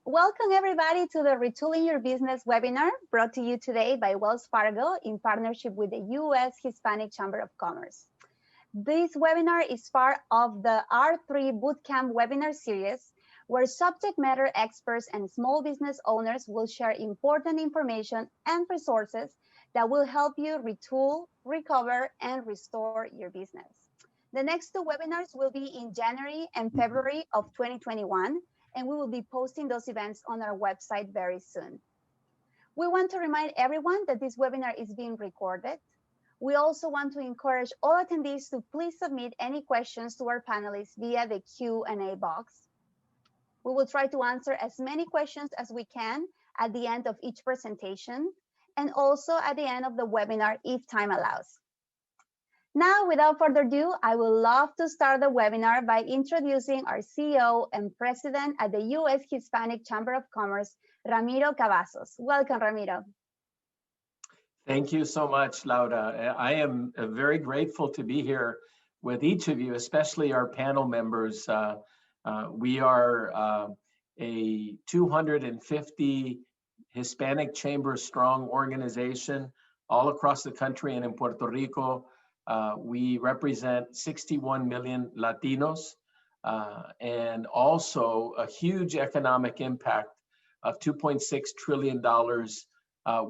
Welcome everybody to the Retooling Your Business webinar brought to you today by Wells Fargo in partnership with the U.S. Hispanic Chamber of Commerce. This webinar is part of the R3 Bootcamp Webinar series, where subject matter experts and small business owners will share important information and resources that will help you retool, recover, and restore your business. The next two webinars will be in January and February of 2021, and we will be posting those events on our website very soon. We want to remind everyone that this webinar is being recorded. We also want to encourage all attendees to please submit any questions to our panelists via the Q&A box. We will try to answer as many questions as we can at the end of each presentation, and also at the end of the webinar if time allows. Now, without further ado, I would love to start the webinar by introducing our CEO and President at the U.S. Hispanic Chamber of Commerce, Ramiro Cavazos. Welcome, Ramiro. Thank you so much, Laura. I am very grateful to be here with each of you, especially our panel members. We are a 250 Hispanic Chamber strong organization all across the country and in Puerto Rico. We represent 61 million Latinos and also a huge economic impact of $2.6 trillion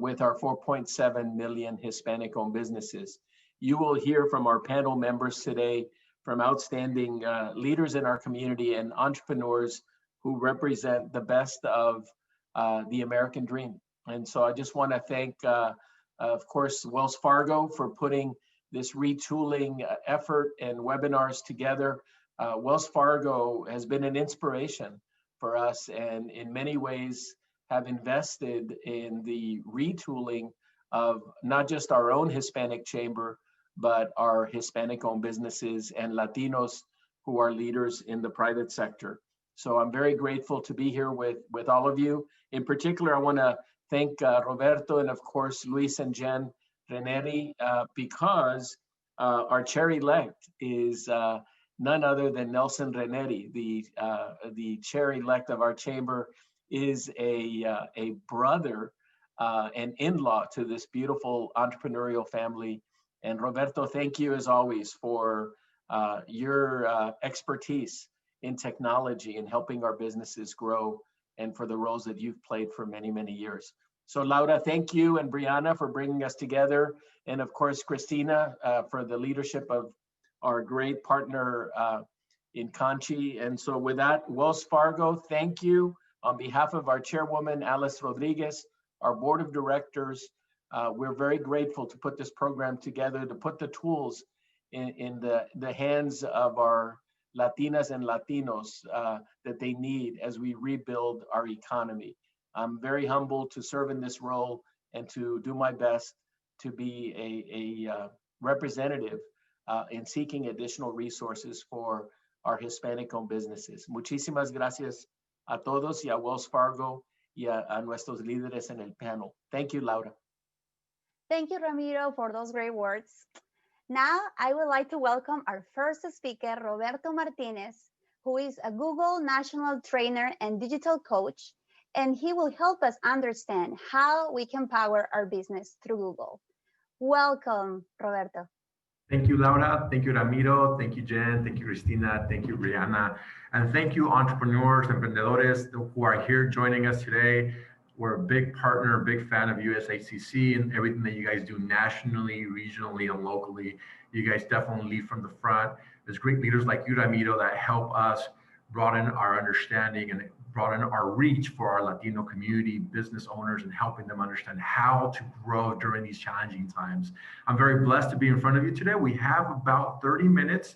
with our 4.7 million Hispanic-owned businesses. You will hear from our panel members today from outstanding leaders in our community and entrepreneurs who represent the best of the American dream. And so I just want to thank, of course, Wells Fargo for putting this retooling effort and webinars together. Wells Fargo has been an inspiration for us and in many ways have invested in the retooling of not just our own Hispanic chamber, but our Hispanic-owned businesses and Latinos who are leaders in the private sector. So I'm very grateful to be here with all of you. In particular, I want to thank Roberto and of course, Luis and Jen Reneri, because our chair-elect is none other than Nelson Reneri. The chair-elect of our chamber is a brother and in-law to this beautiful entrepreneurial family. And Roberto, thank you as always for your expertise in technology and helping our businesses grow and for the roles that you've played for many, many years. So Laura, thank you, and Brianna for bringing us together. And of course, Christina for the leadership of our great partner in Conchi. And so with that, Wells Fargo, thank you. On behalf of our chairwoman, Alice Rodriguez, our board of directors, we're very grateful to put this program together, to put the tools in the hands of our Latinas and Latinos that they need as we rebuild our economy. I'm very humbled to serve in this role and to do my best to be a representative in seeking additional resources for our Hispanic-owned businesses. Muchísimas gracias a todos y a Wells Fargo y a nuestros líderes en el panel. Thank you, Laura. Thank you, Ramiro, for those great words. Now, I would like to welcome our first speaker, Roberto Martinez, who is a Google National Trainer and Digital Coach, and he will help us understand how we can power our business through Google. Welcome, Roberto. Thank you, Laura. Thank you, Ramiro. Thank you, Jen. Thank you, Cristina. Thank you, Brianna. And thank you, entrepreneurs, emprendedores who are here joining us today. We're a big partner, a big fan of HUSHCC and everything that you guys do nationally, regionally, and locally. You guys definitely lead from the front. There's great leaders like you, Ramiro, that help us broaden our understanding and broaden our reach for our Latino community, business owners, and helping them understand how to grow during these challenging times. I'm very blessed to be in front of you today. We have about 30 minutes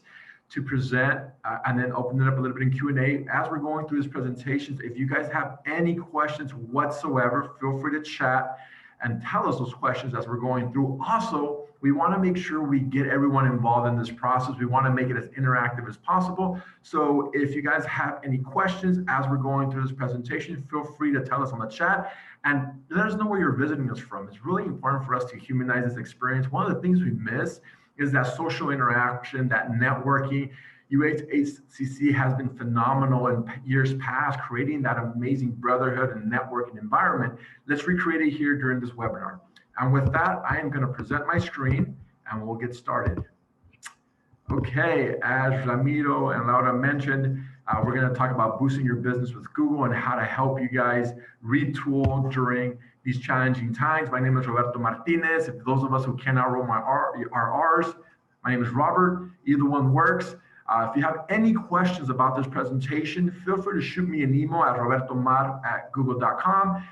to present and then open it up a little bit in Q&A. As we're going through these presentations, if you guys have any questions whatsoever, feel free to chat and tell us those questions as we're going through. Also, we want to make sure we get everyone involved in this process. We want to make it as interactive as possible. So if you guys have any questions as we're going through this presentation, feel free to tell us on the chat and let us know where you're visiting us from. It's really important for us to humanize this experience. One of the things we miss is that social interaction, that networking. HUSCC has been phenomenal in years past, creating that amazing brotherhood and networking environment. Let's recreate it here during this webinar. And with that, I am going to present my screen and we'll get started. Okay, as Ramiro and Laura mentioned, we're going to talk about boosting your business with Google and how to help you guys retool during these challenging times. My name is Roberto Martinez. If those of us who cannot roll our R's, my name is Robert. Either one works. If you have any questions about this presentation, feel free to shoot me an email at robertomar@google.com.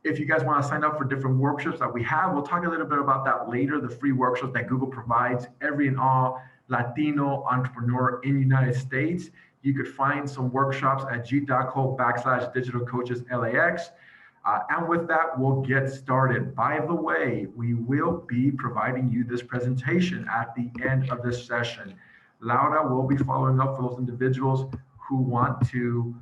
If you guys want to sign up for different workshops that we have, we'll talk a little bit about that later, the free workshops that Google provides every and all Latino entrepreneur in the United States. You could find some workshops at g.co/digitalcoacheslax. And with that, we'll get started. By the way, we will be providing you this presentation at the end of this session. Laura will be following up for those individuals who want to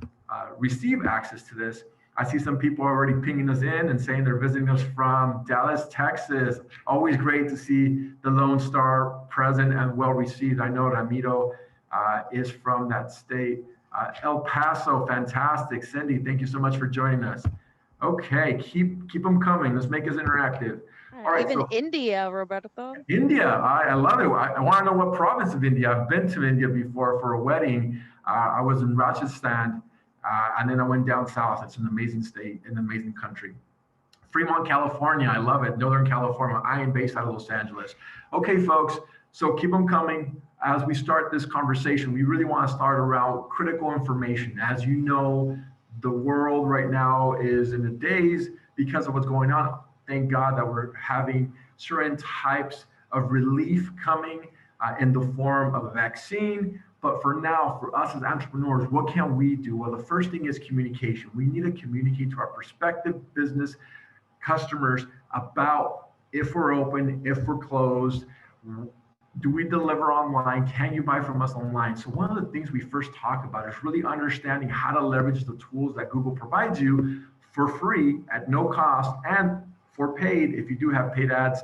receive access to this. I see some people already pinging us in and saying they're visiting us from Dallas, Texas. Always great to see the Lone Star present and well received. I know Ramiro is from that state. El Paso, fantastic. Cindy, thank you so much for joining us. Okay, keep them coming. Let's make this interactive. All right, even so, India, Roberto. India, I love it. I want to know what province of India. I've been to India before for a wedding. I was in Rajasthan. And then I went down south. It's an amazing state, an amazing country. Fremont, California, I love it. Northern California, I am based out of Los Angeles. Okay, folks, so keep them coming. As we start this conversation, we really want to start around critical information. As you know, the world right now is in a daze because of what's going on. Thank God that we're having certain types of relief coming in the form of a vaccine. But for now, for us as entrepreneurs, what can we do? Well, the first thing is communication. We need to communicate to our prospective business customers about if we're open, if we're closed, do we deliver online? Can you buy from us online? So one of the things we first talk about is really understanding how to leverage the tools that Google provides you for free at no cost and for paid if you do have paid ads.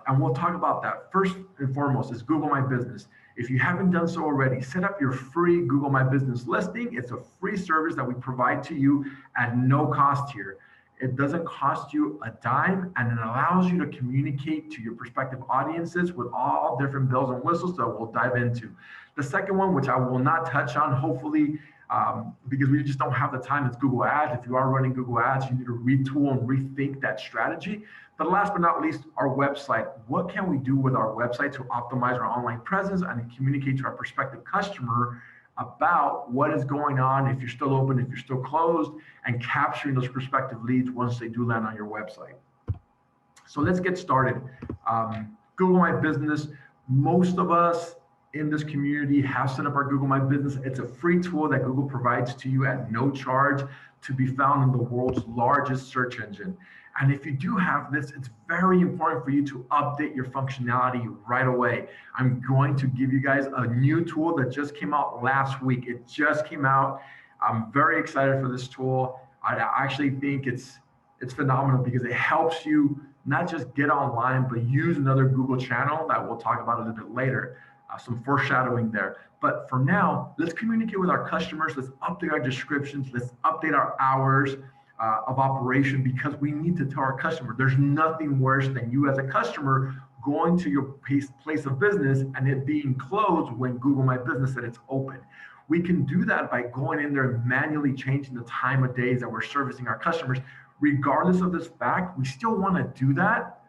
And we'll talk about that. First and foremost is Google My Business. If you haven't done so already, set up your free Google My Business listing. It's a free service that we provide to you at no cost here. It doesn't cost you a dime, and it allows you to communicate to your prospective audiences with all different bells and whistles that we'll dive into. The second one, which I will not touch on, hopefully, because we just don't have the time, it's Google Ads. If you are running Google Ads, you need to retool and rethink that strategy. But last but not least, our website. What can we do with our website to optimize our online presence and communicate to our prospective customer about what is going on, if you're still open, if you're still closed, and capturing those prospective leads once they do land on your website. So let's get started. Google My Business. Most of us in this community have set up our Google My Business. It's a free tool that Google provides to you at no charge to be found in the world's largest search engine. And if you do have this, it's very important for you to update your functionality right away. I'm going to give you guys a new tool that just came out last week. It just came out. I'm very excited for this tool. I actually think it's phenomenal because it helps you not just get online, but use another Google channel that we'll talk about a little bit later. Some foreshadowing there. But for now, let's communicate with our customers. Let's update our descriptions. Let's update our hours of operation, because we need to tell our customer there's nothing worse than you as a customer going to your place of business and it being closed when Google My Business said it's open. We can do that by going in there and manually changing the time of days that we're servicing our customers. Regardless of this fact, we still want to do that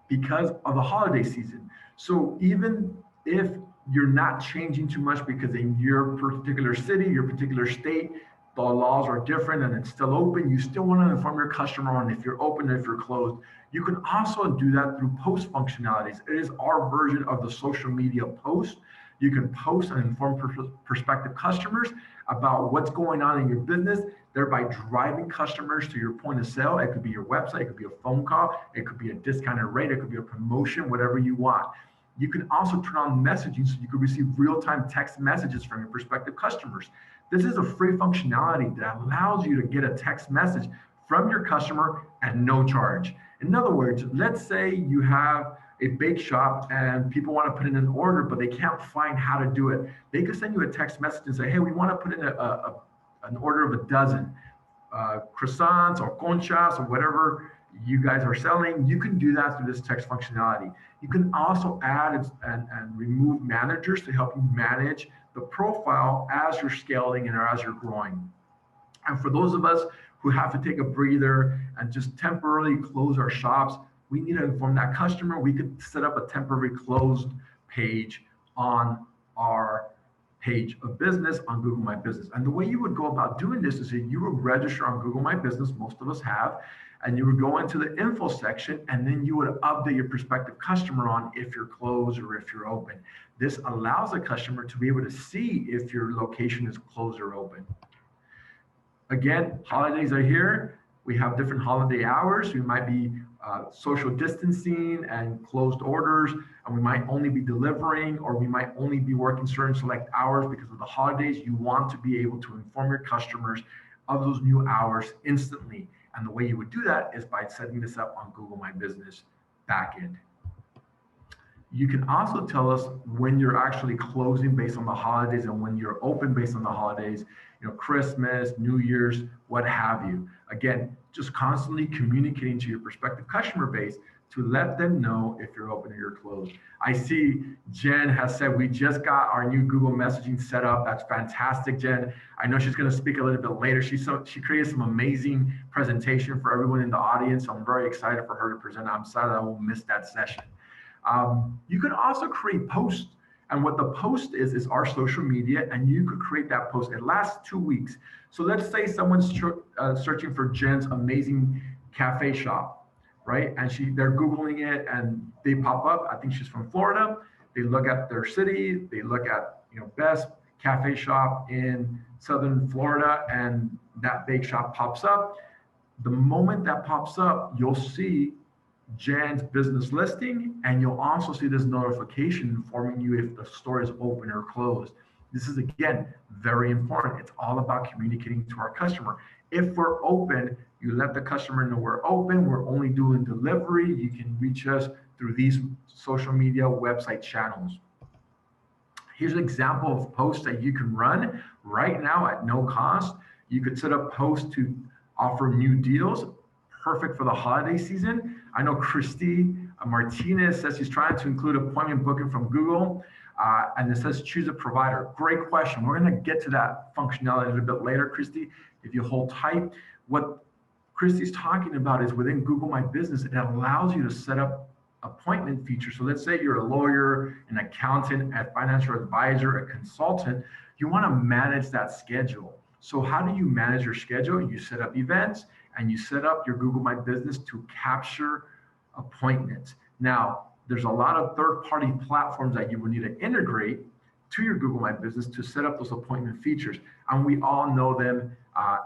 because of the holiday season. So even if you're not changing too much because in your particular city, your particular state, the laws are different and it's still open, you still want to inform your customer on if you're open or if you're closed. You can also do that through post functionalities. It is our version of the social media post. You can post and inform prospective customers about what's going on in your business, thereby driving customers to your point of sale. It could be your website, it could be a phone call, it could be a discounted rate, it could be a promotion, whatever you want. You can also turn on messaging so you can receive real-time text messages from your prospective customers. This is a free functionality that allows you to get a text message from your customer at no charge. In other words, let's say you have a bake shop and people want to put in an order, but they can't find how to do it. They could send you a text message and say, hey, we want to put in an order of a dozen croissants or conchas or whatever you guys are selling. You can do that through this text functionality. You can also add and remove managers to help you manage the profile as you're scaling and as you're growing. And for those of us who have to take a breather and just temporarily close our shops, we need to inform that customer. We could set up a temporary closed page on our page of business on Google My Business. And the way you would go about doing this is that you would register on Google My Business, most of us have, and you would go into the info section, and then you would update your prospective customer on if you're closed or if you're open. This allows the customer to be able to see if your location is closed or open. Again, holidays are here. We have different holiday hours. We might be social distancing and closed orders, and we might only be delivering, or we might only be working certain select hours because of the holidays. You want to be able to inform your customers of those new hours instantly. And the way you would do that is by setting this up on Google My Business backend. You can also tell us when you're actually closing based on the holidays and when you're open based on the holidays, you know, Christmas, New Year's, what have you. Again, just constantly communicating to your prospective customer base to let them know if you're open or you're closed. I see Jen has said we just got our new Google messaging set up. That's fantastic, Jen. I know she's going to speak a little bit later. She created some amazing presentation for everyone in the audience. So I'm very excited for her to present. I'm sorry that I won't miss that session. You can also create posts. And what the post is our social media, and you could create that post. It lasts 2 weeks. So let's say someone's searching for Jen's amazing cafe shop, right? And they're Googling it and they pop up. I think she's from Florida. They look at their city. They look at, you know, best cafe shop in Southern Florida, and that bake shop pops up. The moment that pops up, you'll see Jan's business listing, and you'll also see this notification informing you if the store is open or closed. This is, again, very important. It's all about communicating to our customer. If we're open, you let the customer know we're open. We're only doing delivery. You can reach us through these social media website channels. Here's an example of posts that you can run right now at no cost. You could set up posts to offer new deals, perfect for the holiday season. I know Christy Martinez says she's trying to include appointment booking from Google, and it says choose a provider. Great question. We're going to get to that functionality a little bit later, Christy, if you hold tight. What Christy's talking about is within Google My Business, it allows you to set up appointment features. So let's say you're a lawyer, an accountant, a financial advisor, a consultant. You want to manage that schedule. So how do you manage your schedule? You set up events, and you set up your Google My Business to capture appointments. Now, there's a lot of third-party platforms that you will need to integrate to your Google My Business to set up those appointment features. And we all know them.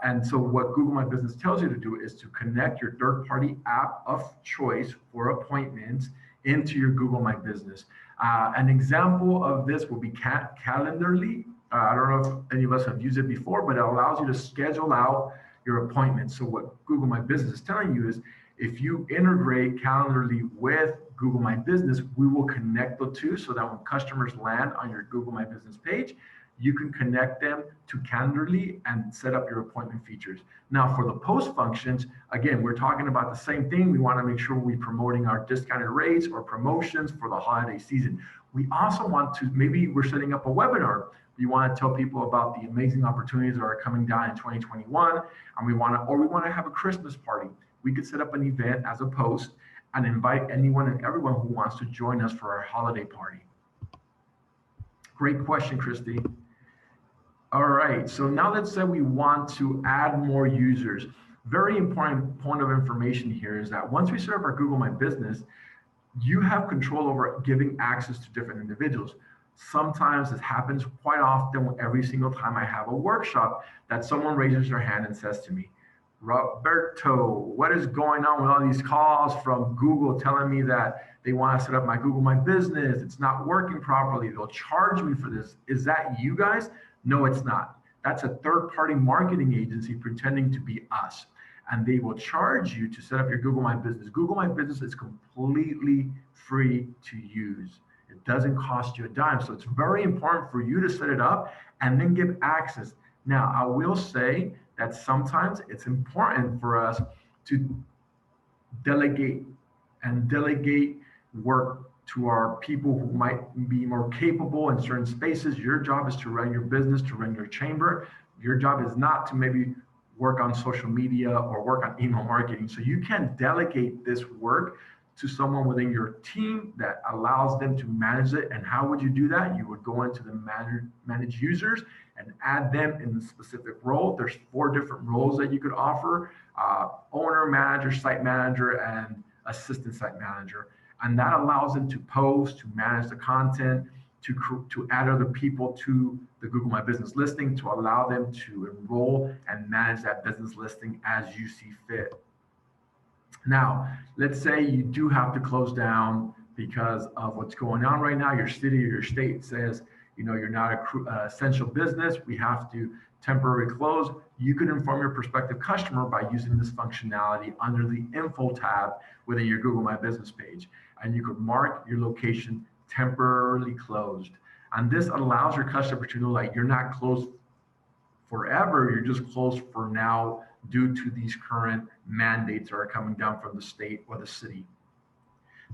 And so what Google My Business tells you to do is to connect your third-party app of choice for appointments into your Google My Business. An example of this will be Calendly. I don't know if any of us have used it before, but it allows you to schedule out your appointments. So what Google My Business is telling you is if you integrate Calendly with Google My Business, we will connect the two so that when customers land on your Google My Business page, you can connect them to Calendly and set up your appointment features. Now for the post functions, again, we're talking about the same thing. We want to make sure we're promoting our discounted rates or promotions for the holiday season. We also want to, maybe we're setting up a webinar. You want to tell people about the amazing opportunities that are coming down in 2021, and we want to have a Christmas party. We could set up an event as a post and invite anyone and everyone who wants to join us for our holiday party. Great question, Christy. All right, so now let's say we want to add more users. Very important point of information here is that once we set up our Google My Business, you have control over giving access to different individuals. Sometimes this happens quite often every single time I have a workshop that someone raises their hand and says to me, Roberto, what is going on with all these calls from Google telling me that they want to set up my Google My Business? It's not working properly. They'll charge me for this. Is that you guys? No, it's not. That's a third-party marketing agency pretending to be us. and they will charge you to set up your Google My Business. Google My Business is completely free to use. It doesn't cost you a dime. So it's very important for you to set it up and then give access. Now, I will say that sometimes it's important for us to delegate work to our people who might be more capable in certain spaces. Your job is to run your business, to run your chamber. Your job is not to maybe work on social media or work on email marketing. So you can delegate this work to someone within your team that allows them to manage it. And how would you do that? You would go into the manage users and add them in the specific role. There's 4 different roles that you could offer: owner, manager, site manager, and assistant site manager. And that allows them to post, to manage the content, to add other people to the Google My Business listing, to allow them to enroll and manage that business listing as you see fit. Now, let's say you do have to close down because of what's going on right now. Your city or your state says, you're not an essential business. We have to temporarily close. You could inform your prospective customer by using this functionality under the info tab within your Google My Business page. And you could mark your location temporarily closed. And this allows your customer to know, like, you're not closed forever, you're just closed for now due to these current mandates that are coming down from the state or the city.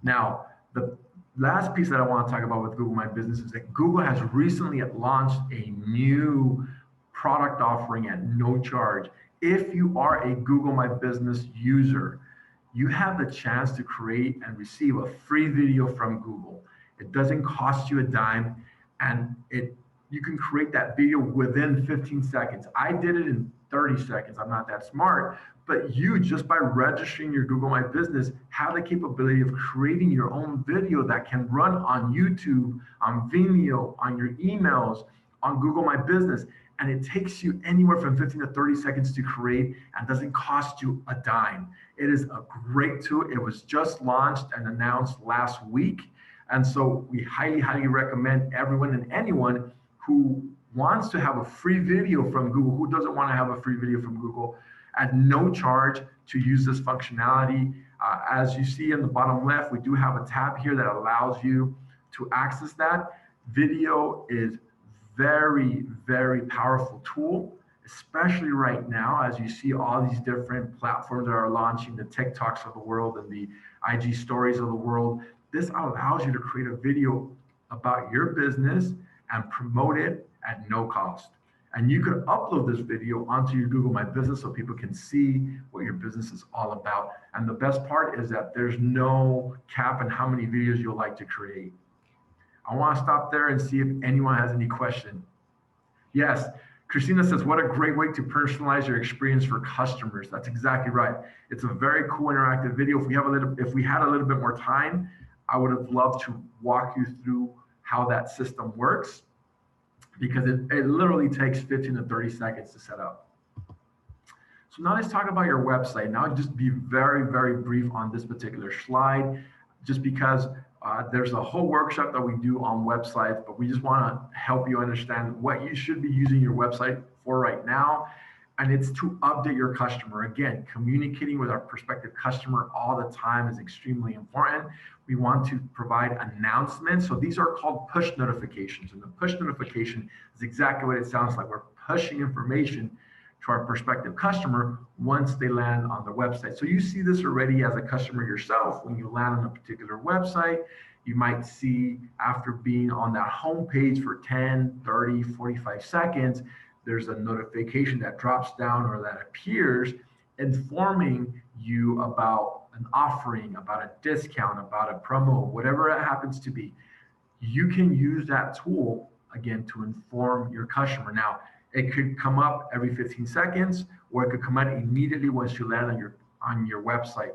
Now, the last piece that I want to talk about with Google My Business is that Google has recently launched a new product offering at no charge. If you are a Google My Business user, you have the chance to create and receive a free video from Google. It doesn't cost you a dime, and you can create that video within 15 seconds. I did it in 30 seconds. I'm not that smart, but you, just by registering your Google My Business, have the capability of creating your own video that can run on YouTube, on Vimeo, on your emails, on Google My Business. And it takes you anywhere from 15 to 30 seconds to create and doesn't cost you a dime. It is a great tool. It was just launched and announced last week. And so we highly, highly recommend everyone and anyone who wants to have a free video from Google, who doesn't want to have a free video from Google, at no charge, to use this functionality. As you see in the bottom left, we do have a tab here that allows you to access that. Video is very, very powerful tool, especially right now, as you see all these different platforms that are launching, the TikToks of the world and the IG stories of the world. This allows you to create a video about your business and promote it at no cost. And you could upload this video onto your Google My Business so people can see what your business is all about. And the best part is that there's no cap on how many videos you'll like to create. I want to stop there and see if anyone has any question. Yes, Christina says, what a great way to personalize your experience for customers. That's exactly right. It's a very cool interactive video. If we had a little bit more time, I would have loved to walk you through how that system works, because it literally takes 15 to 30 seconds to set up. So now let's talk about your website. Now I'll just be very, very brief on this particular slide, just because there's a whole workshop that we do on websites, but we just want to help you understand what you should be using your website for right now. And it's to update your customer. Again, communicating with our prospective customer all the time is extremely important. We want to provide announcements. So these are called push notifications. And the push notification is exactly what it sounds like. We're pushing information to our prospective customer once they land on the website. So you see this already as a customer yourself. When you land on a particular website, you might see, after being on that home page for 10, 30, 45 seconds, there's a notification that drops down or that appears informing you about an offering, about a discount, about a promo, whatever it happens to be. You can use that tool, again, to inform your customer. Now, it could come up every 15 seconds, or it could come out immediately once you land on your website.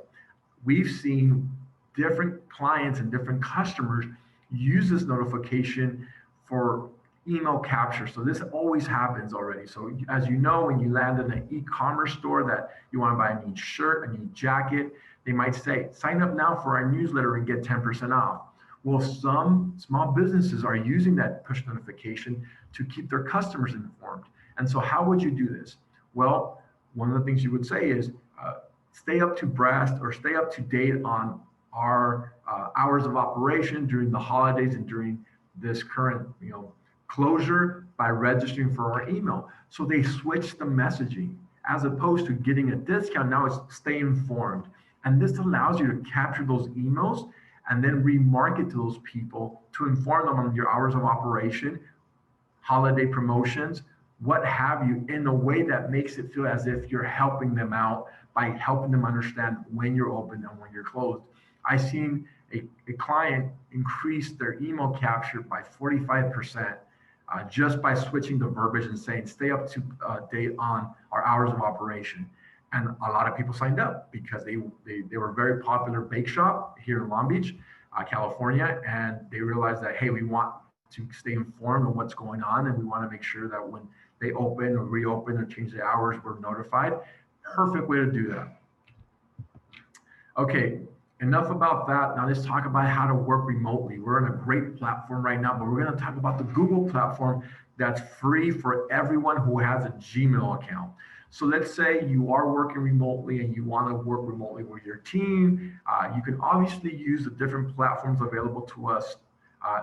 We've seen different clients and different customers use this notification for email capture. So this always happens already. So as you know, when you land in an e-commerce store that you want to buy a new shirt, a new jacket, they might say, sign up now for our newsletter and get 10% off. Well, some small businesses are using that push notification to keep their customers informed. And so how would you do this? Well, one of the things you would say is, stay up to breast or stay up to date on our hours of operation during the holidays and during this current closure by registering for our email. So they switched the messaging. As opposed to getting a discount, now it's stay informed. And this allows you to capture those emails and then remarket to those people to inform them on your hours of operation, holiday promotions, what have you, in a way that makes it feel as if you're helping them out by helping them understand when you're open and when you're closed. I've seen a client increase their email capture by 45%. Just by switching the verbiage and saying, stay up to date on our hours of operation. And a lot of people signed up because they were a very popular bake shop here in Long Beach, California. And they realized that, hey, we want to stay informed on what's going on. And we want to make sure that when they open or reopen or change the hours, we're notified. Perfect way to do that. Okay. Enough about that. Now let's talk about how to work remotely. We're on a great platform right now, but we're going to talk about the Google platform that's free for everyone who has a Gmail account. So let's say you are working remotely and you want to work remotely with your team. You can obviously use the different platforms available to us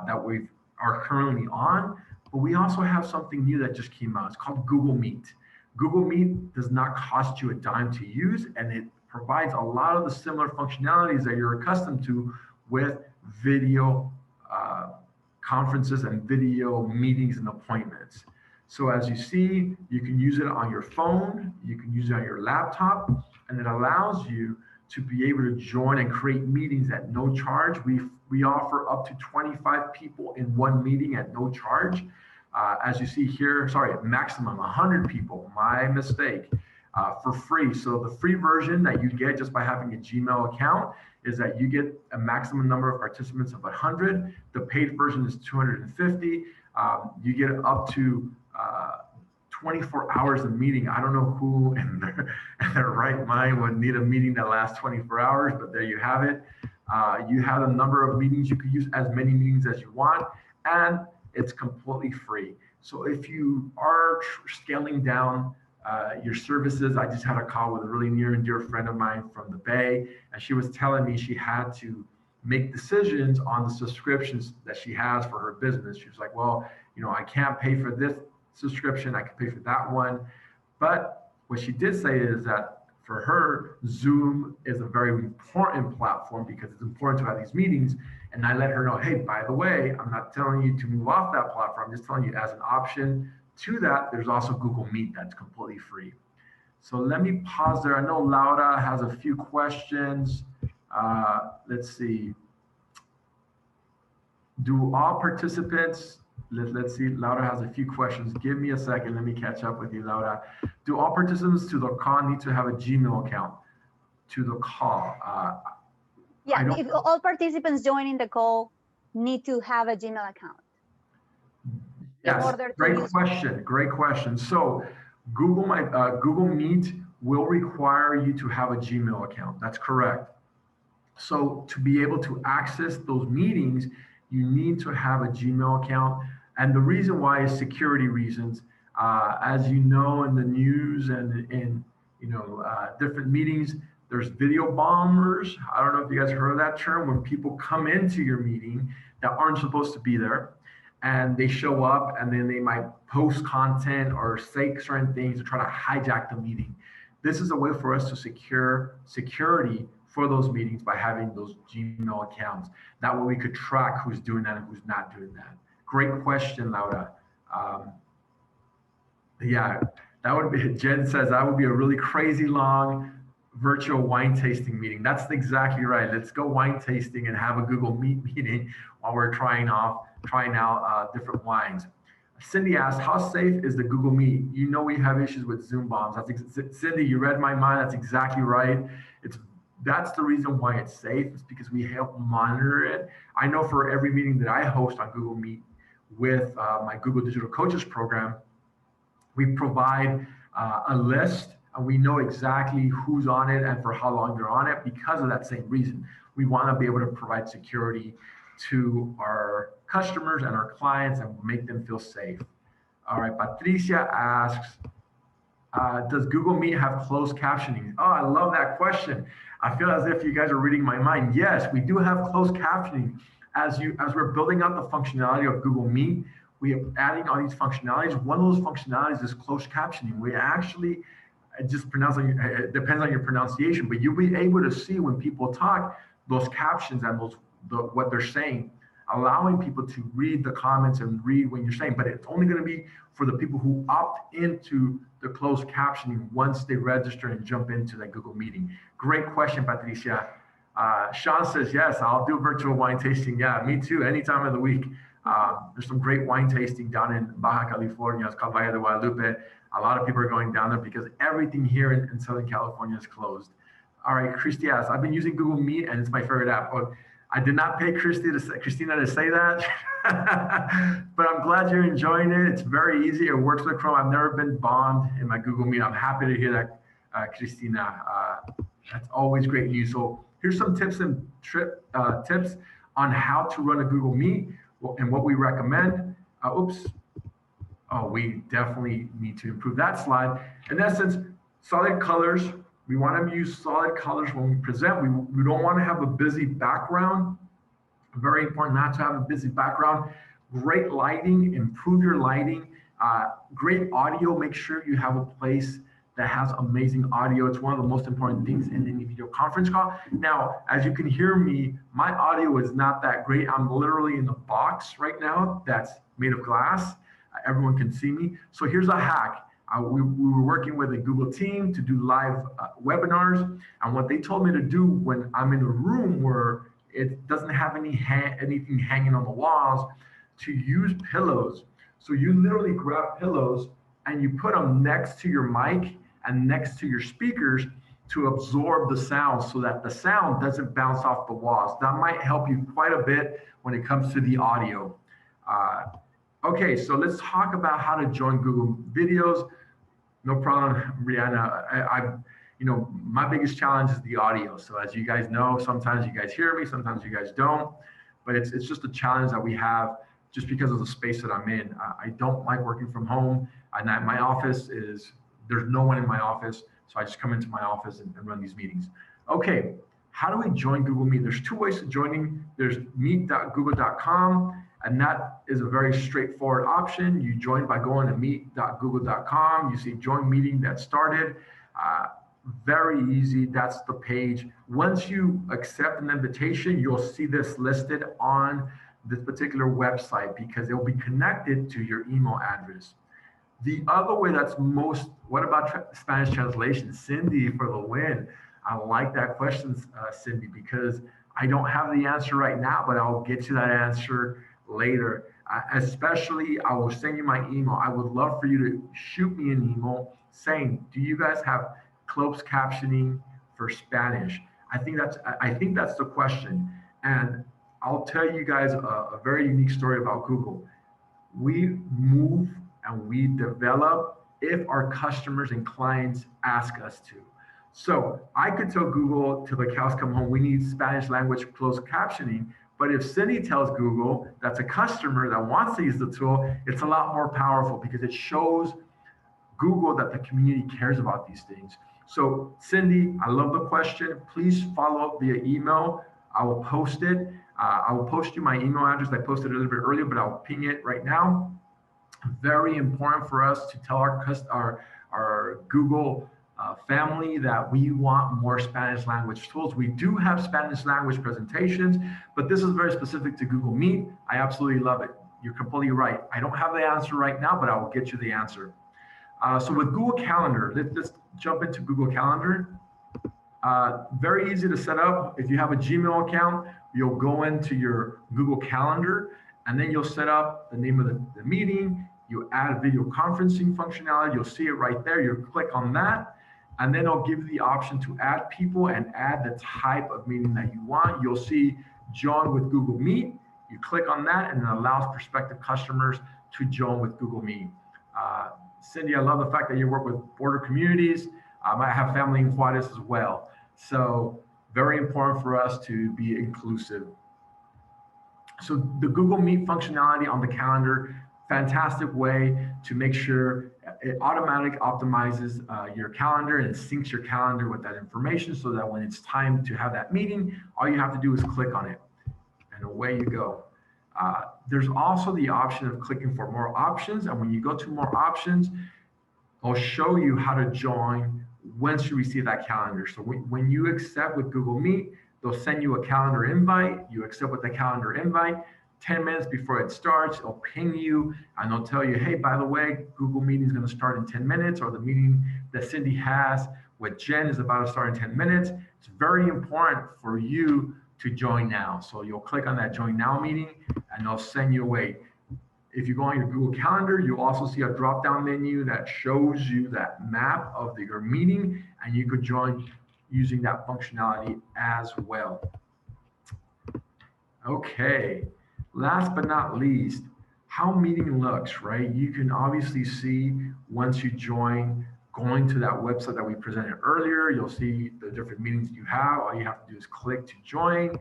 that we are currently on, but we also have something new that just came out. It's called Google Meet. Google Meet does not cost you a dime to use, and it provides a lot of the similar functionalities that you're accustomed to with video conferences and video meetings and appointments. So as you see, you can use it on your phone, you can use it on your laptop, and it allows you to be able to join and create meetings at no charge. We offer up to 25 people in one meeting at no charge. As you see here, sorry, maximum 100 people, my mistake. For free. So the free version that you get just by having a Gmail account is that you get a maximum number of participants of 100. The paid version is 250. You get up to 24 hours of meeting. I don't know who in their right mind would need a meeting that lasts 24 hours, but there you have it. You have a number of meetings. You can use as many meetings as you want, and it's completely free. So if you are scaling down your services. I just had a call with a really near and dear friend of mine from the Bay, and she was telling me she had to make decisions on the subscriptions that she has for her business. She was like, well, I can't pay for this subscription. I can pay for that one. But what she did say is that for her, Zoom is a very important platform because it's important to have these meetings. And I let her know, hey, by the way, I'm not telling you to move off that platform. I'm just telling you as an option to that, there's also Google Meet that's completely free. So let me pause there. I know Laura has a few questions. Let's see. Do all participants, let's see, Laura has a few questions. Give me a second. Let me catch up with you, Laura. Do all participants to the call need to have a Gmail account to the call? Yeah, if all participants joining the call need to have a Gmail account. Yes, great question. So Google Meet will require you to have a Gmail account. That's correct. So to be able to access those meetings, you need to have a Gmail account. And the reason why is security reasons. As you know, in the news and in different meetings, there's video bombers. I don't know if you guys heard of that term, when people come into your meeting that aren't supposed to be there. And they show up and then they might post content or say certain things to try to hijack the meeting. This is a way for us to secure security for those meetings by having those Gmail accounts. That way we could track who's doing that and who's not doing that. Great question, Laura. Yeah, that would be, Jen says that would be a really crazy long virtual wine tasting meeting. That's exactly right. Let's go wine tasting and have a Google Meet meeting while we're trying out different wines. Cindy asked, how safe is the Google Meet? We have issues with Zoom bombs. Cindy, you read my mind. That's exactly right. That's the reason why it's safe. It's because we help monitor it. I know for every meeting that I host on Google Meet with my Google Digital Coaches program, we provide a list, and we know exactly who's on it and for how long they're on it because of that same reason. We want to be able to provide security to our customers and our clients and make them feel safe. All right, Patricia asks, Does Google Meet have closed captioning? Oh, I love that question. I feel as if you guys are reading my mind. Yes, we do have closed captioning. As we're building out the functionality of Google Meet, we are adding all these functionalities. One of those functionalities is closed captioning. We actually, it just it depends on your pronunciation, but you'll be able to see when people talk, those captions and what they're saying, allowing people to read the comments and read when you're saying, but it's only going to be for the people who opt into the closed captioning once they register and jump into that Google meeting. Great question, Patricia. Sean says, yes, I'll do virtual wine tasting. Yeah, me too, any time of the week. There's some great wine tasting down in Baja California. It's called Valle de Guadalupe. A lot of people are going down there because everything here in Southern California is closed. All right, Christy asks, I've been using Google Meet and it's my favorite app. Oh, I did not pay Christina to say that, but I'm glad you're enjoying it. It's very easy. It works with Chrome. I've never been bombed in my Google Meet. I'm happy to hear that, Christina. That's always great news. So here's some tips and tips on how to run a Google Meet and what we recommend. We definitely need to improve that slide. In essence, solid colors. We want to use solid colors when we present. We don't want to have a busy background. Very important not to have a busy background. Great lighting, improve your lighting. Great audio, make sure you have a place that has amazing audio. It's one of the most important things in any video conference call. Now, as you can hear me, my audio is not that great. I'm literally in the box right now that's made of glass. Everyone can see me. So here's a hack. We were working with a Google team to do live webinars. And what they told me to do when I'm in a room where it doesn't have anything hanging on the walls, to use pillows. So you literally grab pillows and you put them next to your mic and next to your speakers to absorb the sound so that the sound doesn't bounce off the walls. That might help you quite a bit when it comes to the audio. Okay, so let's talk about how to join Google Videos. No problem, Brianna. My biggest challenge is the audio. So as you guys know, sometimes you guys hear me, sometimes you guys don't, but it's just a challenge that we have just because of the space that I'm in. I don't like working from home, and my office there's no one in my office, so I just come into my office and run these meetings. Okay, how do we join Google Meet? There's two ways of joining. There's meet.google.com. And that is a very straightforward option. You join by going to meet.google.com. You see join meeting that started. Very easy, that's the page. Once you accept an invitation, you'll see this listed on this particular website because it will be connected to your email address. The other way what about Spanish translation? Cindy for the win. I like that question, Cindy, because I don't have the answer right now, but I'll get you that answer later. Especially, I will send you my email. I would love for you to shoot me an email saying, do you guys have closed captioning for Spanish? I think that's the question. And I'll tell you guys a very unique story about Google. We move and we develop if our customers and clients ask us to. So I could tell Google till the cows come home, we need Spanish language closed captioning. But if Cindy tells Google that's a customer that wants to use the tool, it's a lot more powerful because it shows Google that the community cares about these things. So Cindy, I love the question. Please follow up via email. I will post it. I will post you my email address. I posted it a little bit earlier, but I'll ping it right now. Very important for us to tell our Google family that we want more Spanish language tools. We do have Spanish language presentations, but this is very specific to Google Meet. I absolutely love it. You're completely right. I don't have the answer right now, but I will get you the answer. So with Google Calendar, let's jump into Google Calendar. Very easy to set up. If you have a Gmail account, you'll go into your Google Calendar, and then you'll set up the name of the meeting. You add video conferencing functionality. You'll see it right there. You click on that, and then I'll give you the option to add people and add the type of meeting that you want. You'll see join with Google Meet. You click on that, and it allows prospective customers to join with Google Meet. Cindy, I love the fact that you work with border communities. I have family in Juarez as well. So very important for us to be inclusive. So the Google Meet functionality on the calendar, fantastic way to make sure It automatically optimizes your calendar and it syncs your calendar with that information so that when it's time to have that meeting, all you have to do is click on it and away you go. There's also the option of clicking for more options. And when you go to more options, I'll show you how to join once you receive that calendar. So when you accept with Google Meet, they'll send you a calendar invite. You accept with the calendar invite. 10 minutes before it starts, it'll ping you and they'll tell you, hey, by the way, Google Meeting is going to start in 10 minutes, or the meeting that Cindy has with Jen is about to start in 10 minutes. It's very important for you to join now. So you'll click on that Join Now meeting and they'll send you away. If you go on your Google Calendar, you'll also see a drop-down menu that shows you that map of your meeting, and you could join using that functionality as well. Okay. Last but not least, how meeting looks, right? You can obviously see once you join, going to that website that we presented earlier, you'll see the different meetings you have. All you have to do is click to join.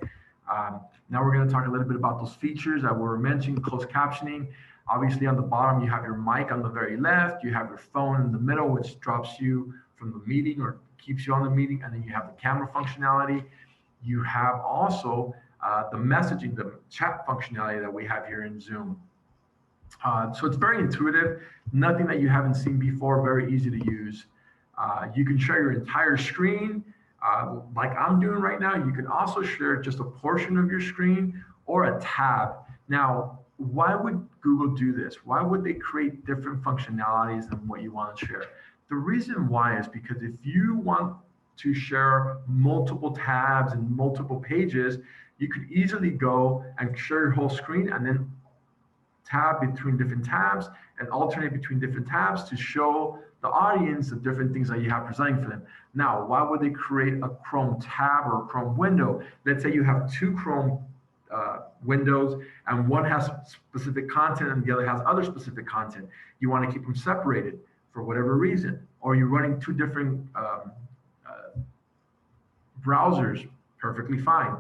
Now we're going to talk a little bit about those features that were mentioned, closed captioning. Obviously on the bottom, you have your mic on the very left, you have your phone in the middle, which drops you from the meeting or keeps you on the meeting, and then you have the camera functionality. You have also the messaging, the chat functionality that we have here in Zoom. So it's very intuitive, nothing that you haven't seen before, very easy to use. You can share your entire screen like I'm doing right now. You can also share just a portion of your screen or a tab. Now, why would Google do this? Why would they create different functionalities than what you want to share? The reason why is because if you want to share multiple tabs and multiple pages, you could easily go and share your whole screen and then tab between different tabs and alternate between different tabs to show the audience the different things that you have presenting for them. Now, why would they create a Chrome tab or a Chrome window? Let's say you have two Chrome windows and one has specific content and the other has other specific content. You want to keep them separated for whatever reason, or you're running two different browsers, perfectly fine.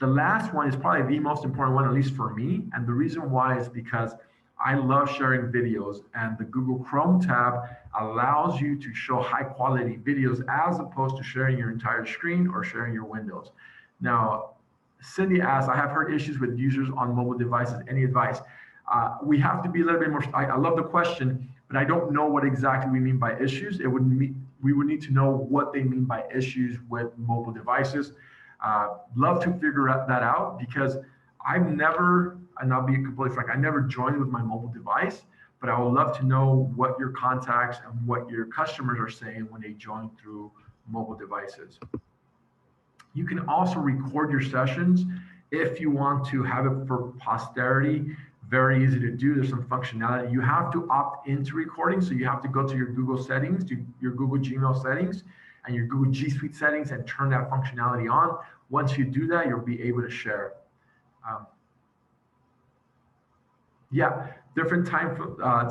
The last one is probably the most important one, at least for me. And the reason why is because I love sharing videos, and the Google Chrome tab allows you to show high quality videos as opposed to sharing your entire screen or sharing your windows. Now, Cindy asked, I have heard issues with users on mobile devices. Any advice? We have to be a little bit more, I love the question, but I don't know what exactly we mean by issues. We would need to know what they mean by issues with mobile devices. Love to figure that out, because I've never, and I'll be completely frank, I never joined with my mobile device, but I would love to know what your contacts and what your customers are saying when they join through mobile devices. You can also record your sessions if you want to have it for posterity. Very easy to do. There's some functionality. You have to opt into recording, so you have to go to your Google settings, to your Google Gmail settings, and your Google G Suite settings, and turn that functionality on. Once you do that, you'll be able to share. Yeah, different time.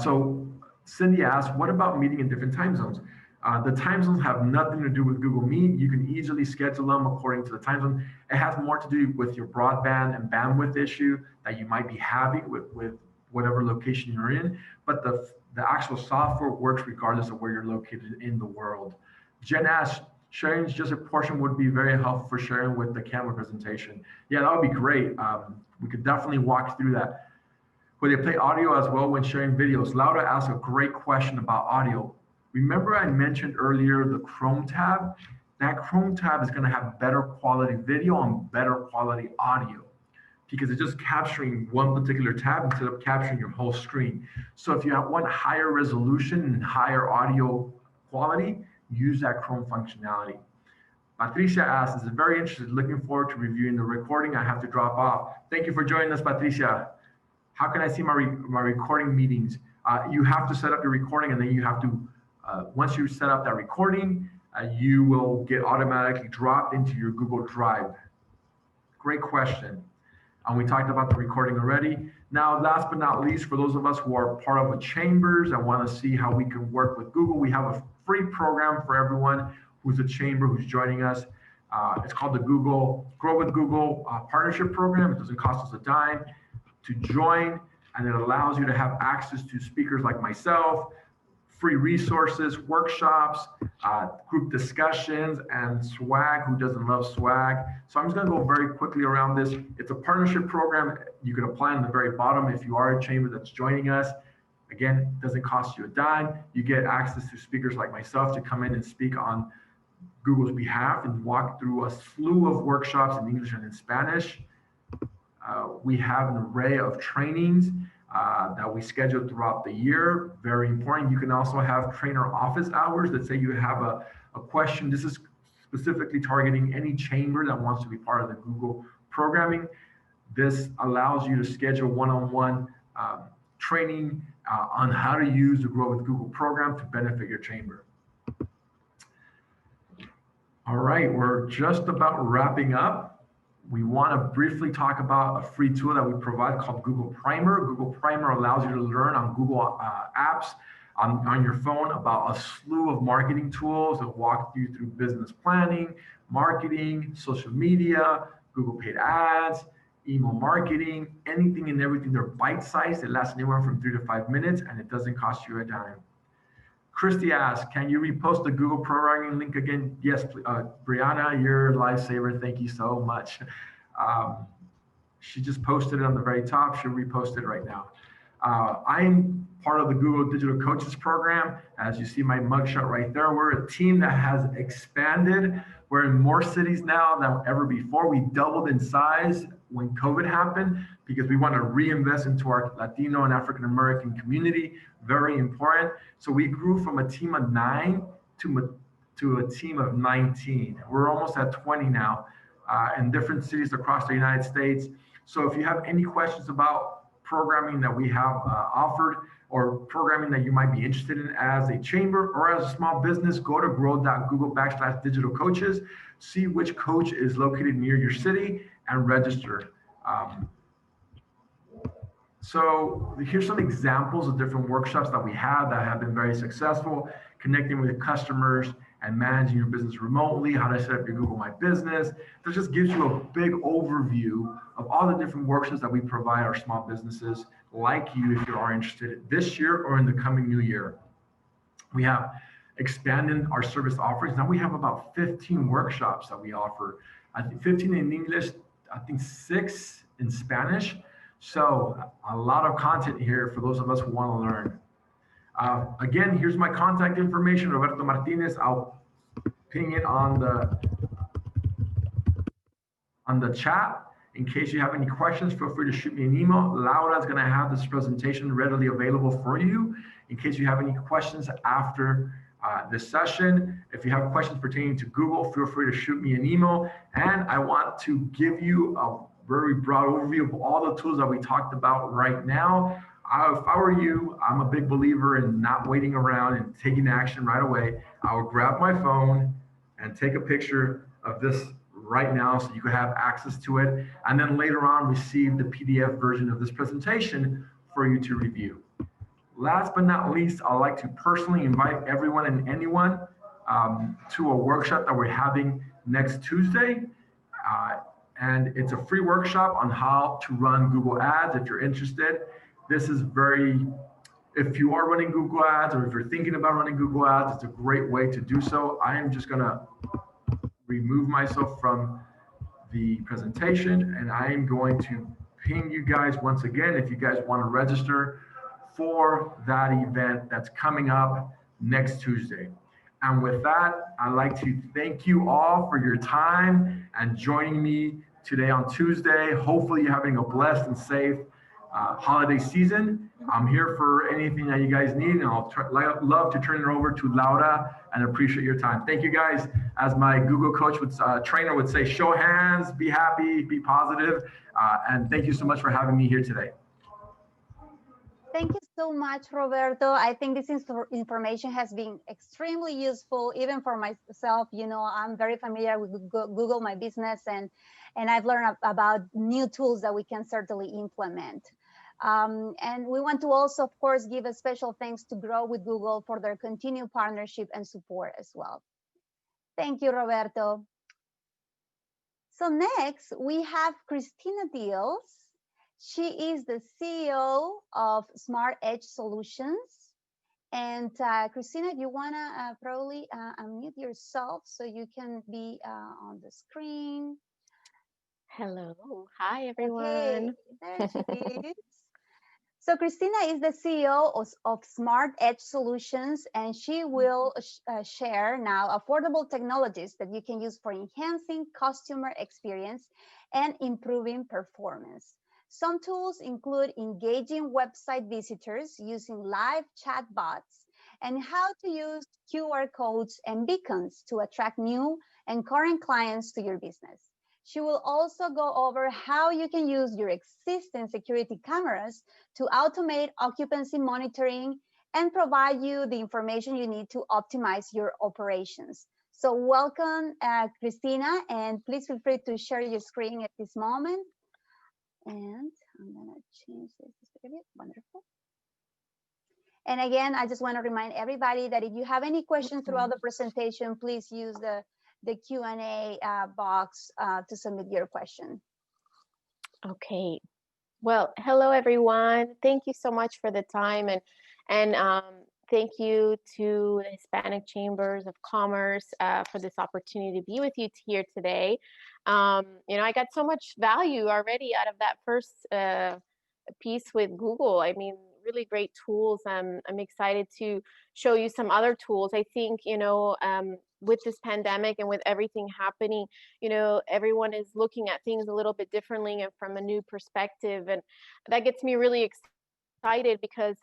So Cindy asked, what about meeting in different time zones? The time zones have nothing to do with Google Meet. You can easily schedule them according to the time zone. It has more to do with your broadband and bandwidth issue that you might be having with whatever location you're in. But the actual software works regardless of where you're located in the world. Jen asked, sharing just a portion would be very helpful for sharing with the camera presentation. Yeah, that would be great. We could definitely walk through that. Will they play audio as well when sharing videos? Laura asked a great question about audio. Remember I mentioned earlier the Chrome tab? That Chrome tab is going to have better quality video and better quality audio, because it's just capturing one particular tab instead of capturing your whole screen. So if you want higher resolution and higher audio quality, use that Chrome functionality. Patricia asks, is very interested, looking forward to reviewing the recording. I have to drop off. Thank you for joining us, Patricia. How can I see my recording meetings? You have to set up your recording, and then you have to, once you set up that recording, you will get automatically dropped into your Google Drive. Great question. And we talked about the recording already. Now, last but not least, for those of us who are part of a chambers and want to see how we can work with Google, we have a free program for everyone who's a chamber, who's joining us. It's called the Google Grow with Google Partnership Program. It doesn't cost us a dime to join, and it allows you to have access to speakers like myself, free resources, workshops, group discussions, and swag. Who doesn't love swag? So I'm just gonna go very quickly around this. It's a partnership program. You can apply on the very bottom if you are a chamber that's joining us. Again, it doesn't cost you a dime. You get access to speakers like myself to come in and speak on Google's behalf and walk through a slew of workshops in English and in Spanish. We have an array of trainings that we schedule throughout the year. Very important. You can also have trainer office hours. Let's say you have a question. This is specifically targeting any chamber that wants to be part of the Google programming. This allows you to schedule one-on-one training on how to use the Grow with Google program to benefit your chamber. All right, we're just about wrapping up. We want to briefly talk about a free tool that we provide called Google Primer. Google Primer allows you to learn on Google apps on your phone about a slew of marketing tools that walk you through business planning, marketing, social media, Google paid ads, email marketing, anything and everything. They're bite-sized. It lasts anywhere from 3 to 5 minutes, and it doesn't cost you a dime. Christy asks, can you repost the Google programming link again? Yes, Brianna, you're a lifesaver. Thank you so much. She just posted it on the very top. She'll repost it right now. I'm part of the Google Digital Coaches Program. As you see my mugshot right there, we're a team that has expanded. We're in more cities now than ever before. We doubled in size when COVID happened because we want to reinvest into our Latino and African American community. Very important. So we grew from a team of 9 to a team of 19. We're almost at 20 now in different cities across the United States. So if you have any questions about programming that we have offered or programming that you might be interested in as a chamber or as a small business, go to grow.google/digital-coaches, see which coach is located near your city and register. So here's some examples of different workshops that we have that have been very successful: connecting with customers and managing your business remotely, how to set up your Google My Business. This just gives you a big overview of all the different workshops that we provide our small businesses like you if you are interested this year or in the coming new year. We have expanded our service offerings. Now we have about 15 workshops that we offer. I think 15 in English, I think 6 in Spanish. So a lot of content here for those of us who want to learn. Again, here's my contact information, Roberto Martinez. I'll ping it on the chat. In case you have any questions, feel free to shoot me an email. Laura is going to have this presentation readily available for you. In case you have any questions after this session, if you have questions pertaining to Google, feel free to shoot me an email. And I want to give you a very broad overview of all the tools that we talked about right now. If I were you, I'm a big believer in not waiting around and taking action right away. I would grab my phone and take a picture of this right now so you could have access to it, and then later on receive the PDF version of this presentation for you to review. Last but not least, I'd like to personally invite everyone and anyone to a workshop that we're having next Tuesday. And it's a free workshop on how to run Google Ads if you're interested. This is if you are running Google Ads or if you're thinking about running Google Ads, it's a great way to do so. I am just gonna remove myself from the presentation and I am going to ping you guys once again if you guys want to register for that event that's coming up next Tuesday. And with that, I'd like to thank you all for your time and joining me today on Tuesday. Hopefully you're having a blessed and safe holiday season. I'm here for anything that you guys need, and I'll love to turn it over to Laura and appreciate your time. Thank you guys. As my Google coach trainer would say, show hands, be happy, be positive, and thank you so much for having me here today. Thank you so much, Roberto. I think this information has been extremely useful, even for myself. You know, I'm very familiar with Google My Business, and I've learned about new tools that we can certainly implement. And we want to also, of course, give a special thanks to Grow with Google for their continued partnership and support as well. Thank you, Roberto. So next, we have Christina Diels. She is the CEO of Smart Edge Solutions, And Christina, if you want to probably unmute yourself so you can be on the screen. Hello. Hi, Okay, everyone. there she is. So Christina is the CEO of Smart Edge Solutions, and she will share now affordable technologies that you can use for enhancing customer experience and improving performance. Some tools include engaging website visitors using live chat bots and how to use QR codes and beacons to attract new and current clients to your business. She will also go over how you can use your existing security cameras to automate occupancy monitoring and provide you the information you need to optimize your operations. So welcome, Christina, and please feel free to share your screen at this moment. And I'm gonna change this a bit. Wonderful. And again, I just want to remind everybody that if you have any questions throughout the presentation, please use the Q&A box to submit your question. Okay. Well, hello, everyone. Thank you so much for the time, and thank you to the Hispanic Chambers of Commerce for this opportunity to be with you here today. You know, I got so much value already out of that first piece with Google. I mean, really great tools. I'm excited to show you some other tools. I think, you know, with this pandemic and with everything happening, you know, everyone is looking at things a little bit differently and from a new perspective. And that gets me really excited because,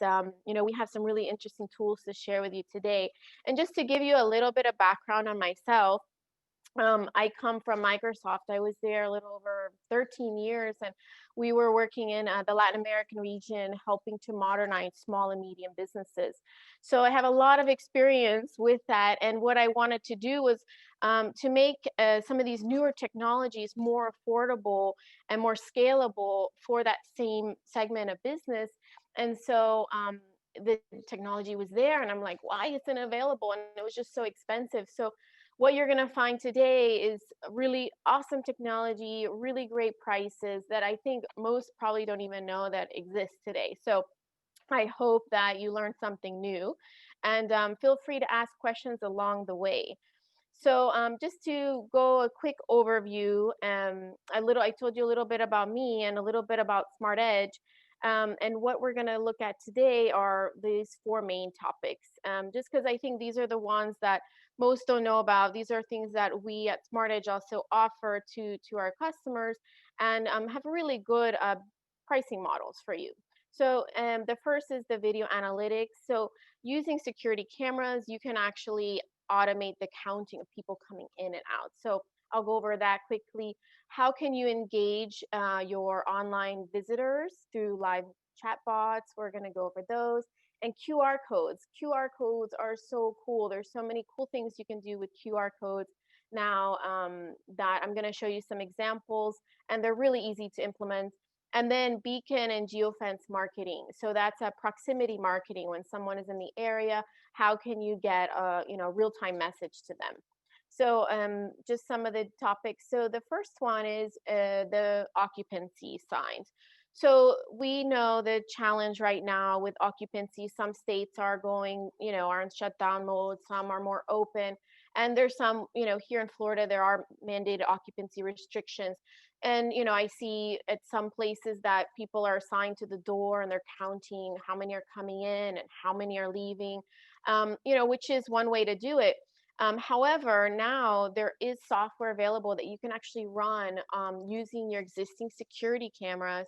you know, we have some really interesting tools to share with you today. And just to give you a little bit of background on myself, I come from Microsoft. I was there a little over 13 years, and we were working in the Latin American region, helping to modernize small and medium businesses. So I have a lot of experience with that. And what I wanted to do was to make some of these newer technologies more affordable and more scalable for that same segment of business. And so the technology was there, and I'm like, why isn't it available? And it was just so expensive. So what you're going to find today is really awesome technology, really great prices that I think most probably don't even know that exist today. So I hope that you learned something new, and feel free to ask questions along the way. So just to go a quick overview, I told you a little bit about me and a little bit about Smart Edge. And what we're going to look at today are these four main topics, just because I think these are the ones that most don't know about. These are things that we at Smart Edge also offer to our customers, and have really good pricing models for you. So the first is the video analytics. So using security cameras, you can actually automate the counting of people coming in and out. So I'll go over that quickly. How can you engage your online visitors through live chat bots? We're going to go over those. And QR codes. QR codes are so cool. There's so many cool things you can do with QR codes now that I'm going to show you some examples, and they're really easy to implement. And then beacon and geofence marketing. So that's a proximity marketing. When someone is in the area, how can you get a real-time message to them? So just some of the topics. So the first one is the occupancy signs. So we know the challenge right now with occupancy. Some states are going, are in shutdown mode. Some are more open. And there's some, here in Florida, there are mandated occupancy restrictions. And, I see at some places that people are assigned to the door and they're counting how many are coming in and how many are leaving, which is one way to do it. However, now there is software available that you can actually run using your existing security cameras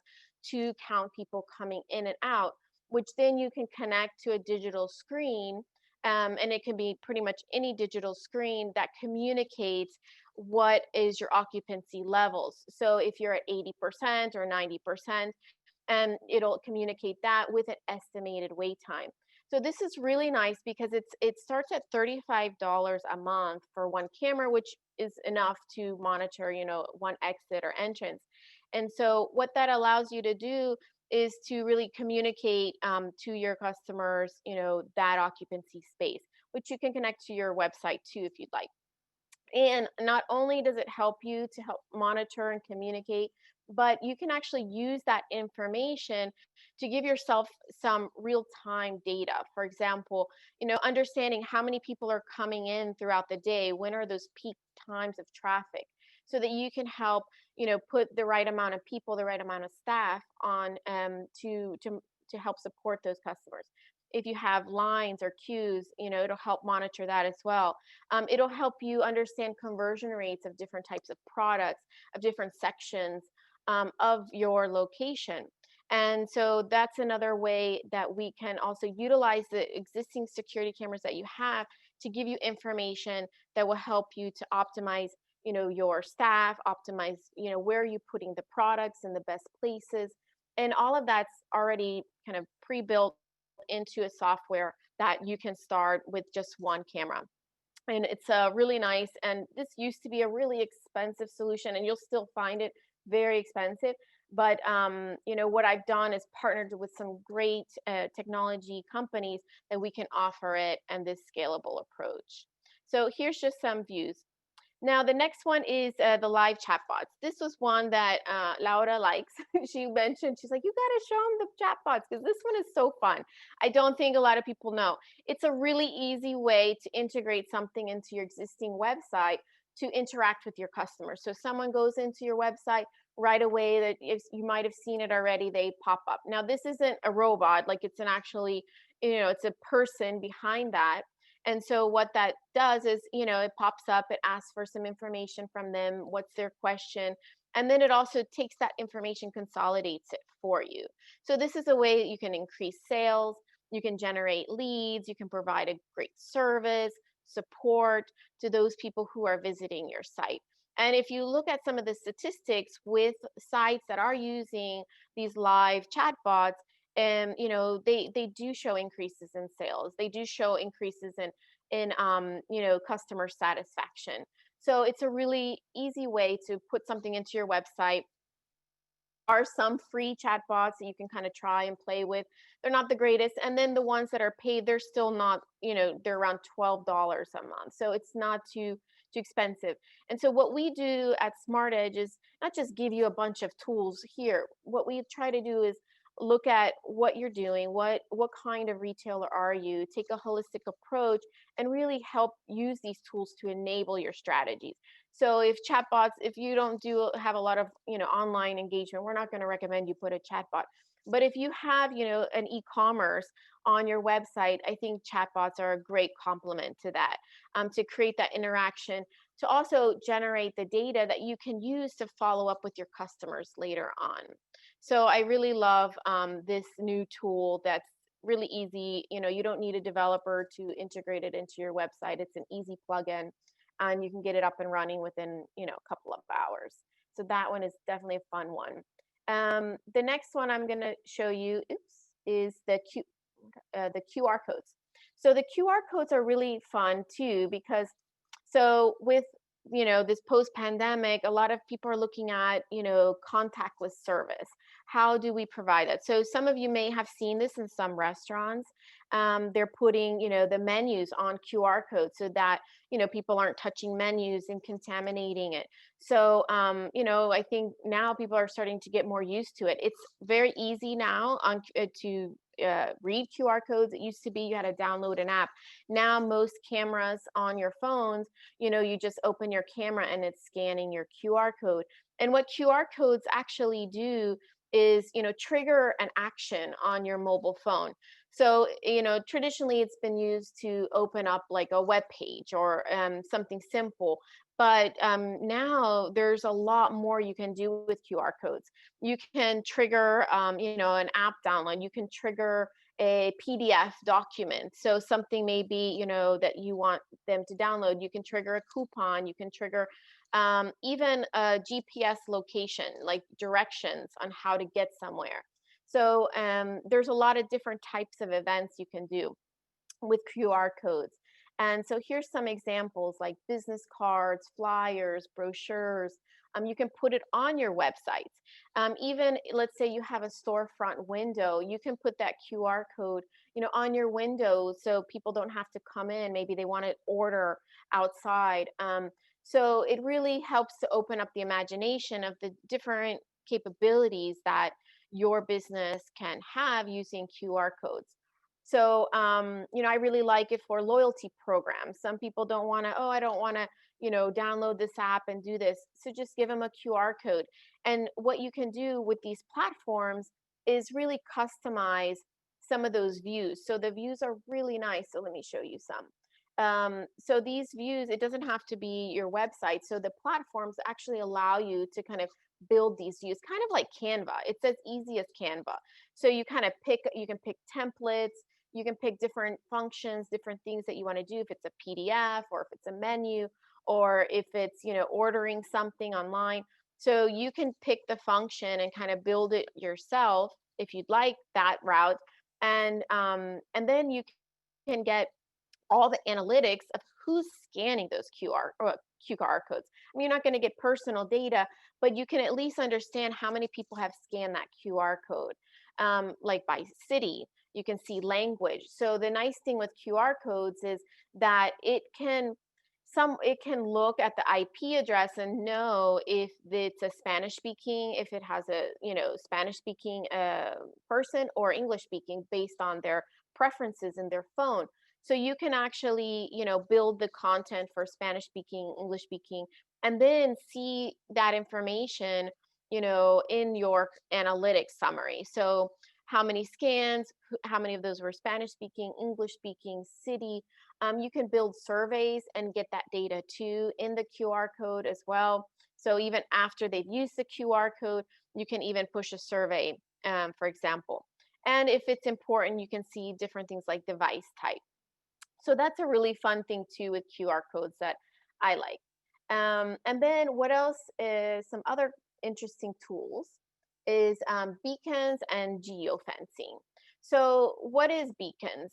to count people coming in and out, which then you can connect to a digital screen. And it can be pretty much any digital screen that communicates what is your occupancy levels. So if you're at 80% or 90%, and it'll communicate that with an estimated wait time. So this is really nice because it starts at $35 a month for one camera, which is enough to monitor, one exit or entrance. And so what that allows you to do is to really communicate to your customers, that occupancy space, which you can connect to your website too, if you'd like. And not only does it help you to help monitor and communicate, but you can actually use that information to give yourself some real-time data. For example, understanding how many people are coming in throughout the day, when are those peak times of traffic, so that you can help, put the right amount of people, the right amount of staff on to help support those customers. If you have lines or queues, it'll help monitor that as well. It'll help you understand conversion rates of different types of products, of different sections of your location. And so that's another way that we can also utilize the existing security cameras that you have to give you information that will help you to optimize, your staff, optimize, where you're putting the products in the best places. And all of that's already kind of pre-built into a software that you can start with just one camera. And it's really nice. And this used to be a really expensive solution, and you'll still find it very expensive. But what I've done is partnered with some great technology companies that we can offer it and this scalable approach. So here's just some views. Now, the next one is the live chatbots. This was one that Laura likes. She mentioned, she's like, you got to show them the chatbots because this one is so fun. I don't think a lot of people know. It's a really easy way to integrate something into your existing website to interact with your customers. So someone goes into your website right away, that if you might have seen it already, they pop up. Now, this isn't a robot, like it's an actually, it's a person behind that. And so what that does is, it pops up, it asks for some information from them, what's their question, and then it also takes that information, consolidates it for you. So this is a way that you can increase sales, you can generate leads, you can provide a great service, support to those people who are visiting your site. And if you look at some of the statistics with sites that are using these live chatbots, and they do show increases in sales. They do show increases in customer satisfaction. So it's a really easy way to put something into your website. Are some free chatbots that you can kind of try and play with. They're not the greatest. And then the ones that are paid, they're still not, they're around $12 a month. So it's not too expensive. And so what we do at Smart Edge is not just give you a bunch of tools here. What we try to do is look at what you're doing, what kind of retailer are you, take a holistic approach, and really help use these tools to enable your strategies. So if chatbots, if you don't have a lot of online engagement, we're not going to recommend you put a chatbot. But if you have an e-commerce on your website, I think chatbots are a great complement to that, to create that interaction, to also generate the data that you can use to follow up with your customers later on. So I really love this new tool that's really easy. You don't need a developer to integrate it into your website. It's an easy plugin, and you can get it up and running within a couple of hours. So that one is definitely a fun one. The next one I'm going to show you is the QR codes. So the QR codes are really fun too, because with this post-pandemic, a lot of people are looking at contactless service. How do we provide that? So some of you may have seen this in some restaurants. They're putting the menus on QR codes so that people aren't touching menus and contaminating it. So I think now people are starting to get more used to it. It's very easy now to read QR codes. It used to be you had to download an app. Now most cameras on your phones, you just open your camera and it's scanning your QR code. And what QR codes actually do is trigger an action on your mobile phone. So traditionally it's been used to open up like a web page or something simple. But now there's a lot more you can do with QR codes. You can trigger, an app download. You can trigger a PDF document. So something maybe, that you want them to download. You can trigger a coupon. You can trigger even a GPS location, like directions on how to get somewhere. So there's a lot of different types of events you can do with QR codes. And so here's some examples like business cards, flyers, brochures. You can put it on your websites. Even let's say you have a storefront window, you can put that QR code, on your window so people don't have to come in. Maybe they want to order outside. So it really helps to open up the imagination of the different capabilities that your business can have using QR codes. So, I really like it for loyalty programs. Some people don't want to, oh, I don't want to, download this app and do this. So just give them a QR code. And what you can do with these platforms is really customize some of those views. So the views are really nice. So let me show you some. So these views, it doesn't have to be your website. So the platforms actually allow you to kind of build these views, kind of like Canva. It's as easy as Canva. So you can pick templates, you can pick different functions, different things that you want to do, if it's a PDF or if it's a menu, or if it's, ordering something online. So you can pick the function and kind of build it yourself if you'd like that route. And then you can get all the analytics of who's scanning those QR codes. I mean, you're not going to get personal data, but you can at least understand how many people have scanned that QR code, like by city. You can see language. So the nice thing with QR codes is that it can look at the IP address and know if it's a Spanish speaking, if it has a Spanish speaking person or English speaking based on their preferences in their phone. So you can actually build the content for Spanish speaking, English speaking, and then see that information in your analytics summary. So how many scans, how many of those were Spanish speaking, English speaking, city. You can build surveys and get that data too in the QR code as well. So even after they've used the QR code, you can even push a survey, for example. And if it's important, you can see different things like device type. So that's a really fun thing too with QR codes that I like. And then what else is some other interesting tools is beacons and geofencing. So what is beacons?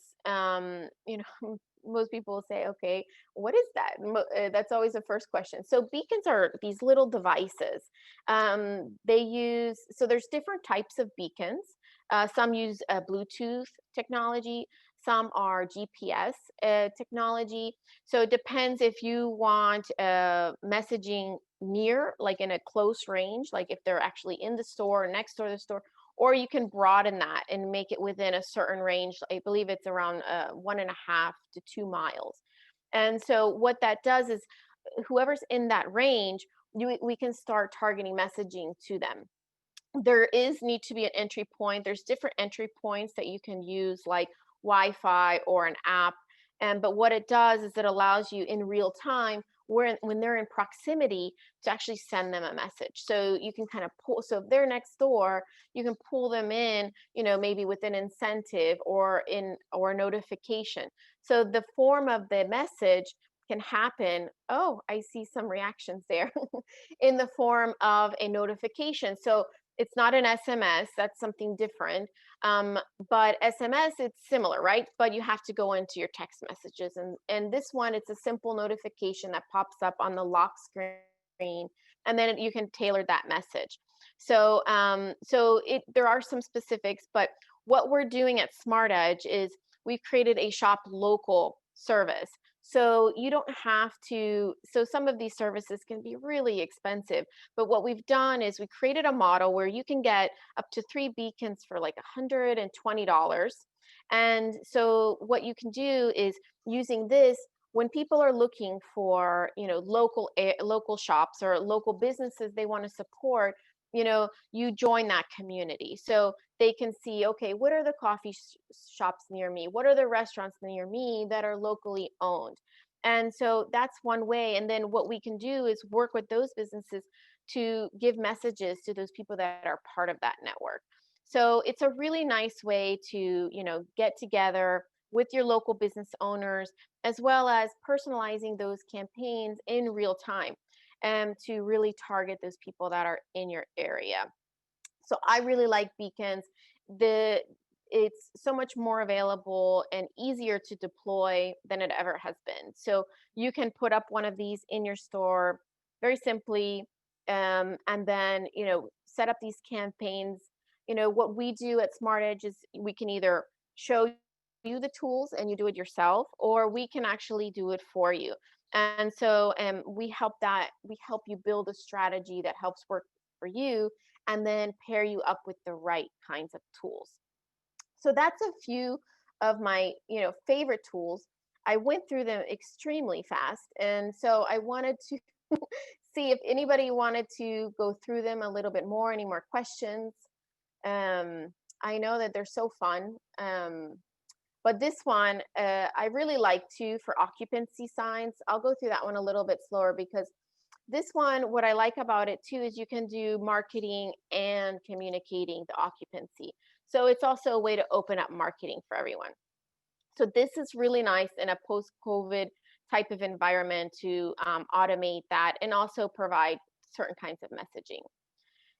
Most people will say, okay, what is that? That's always the first question. So beacons are these little devices. So there's different types of beacons. Some use Bluetooth technology. Some are GPS technology. So it depends if you want messaging near, like in a close range, like if they're actually in the store or next door to the store, or you can broaden that and make it within a certain range. I believe it's around 1.5 to 2 miles. And so what that does is whoever's in that range, we can start targeting messaging to them. There need to be an entry point. There's different entry points that you can use, like Wi-Fi or an app. But what it does is it allows you in real time, when they're in proximity, to actually send them a message. So you can kind of pull, so if they're next door, you can pull them in, maybe with an incentive or a notification. So the form of the message can happen, oh, I see some reactions there, in the form of a notification. So it's not an SMS, that's something different. But SMS, it's similar, right? But you have to go into your text messages. And this one, it's a simple notification that pops up on the lock screen, and then you can tailor that message. So, there are some specifics, but what we're doing at Smart Edge is we've created a shop local service. So you don't have to, so some of these services can be really expensive, but what we've done is we created a model where you can get up to 3 beacons for like $120. And so what you can do is, using this, when people are looking for, local shops or local businesses they want to support, you join that community. So they can see, okay, what are the coffee shops near me? What are the restaurants near me that are locally owned? And so that's one way. And then what we can do is work with those businesses to give messages to those people that are part of that network. So it's a really nice way to, get together with your local business owners, as well as personalizing those campaigns in real time, and to really target those people that are in your area. So I really like beacons. It's so much more available and easier to deploy than it ever has been. So you can put up one of these in your store very simply, and then set up these campaigns. What we do at Smart Edge is we can either show you the tools and you do it yourself, or we can actually do it for you. And so we help you build a strategy that helps work for you, and then pair you up with the right kinds of tools. So that's a few of my, favorite tools. I went through them extremely fast, and so I wanted to see if anybody wanted to go through them a little bit more, any more questions. I know that they're so fun. But this one, I really like too, for occupancy signs. I'll go through that one a little bit slower, because this one, what I like about it too, is you can do marketing and communicating the occupancy. So it's also a way to open up marketing for everyone. So this is really nice in a post-COVID type of environment to automate that and also provide certain kinds of messaging.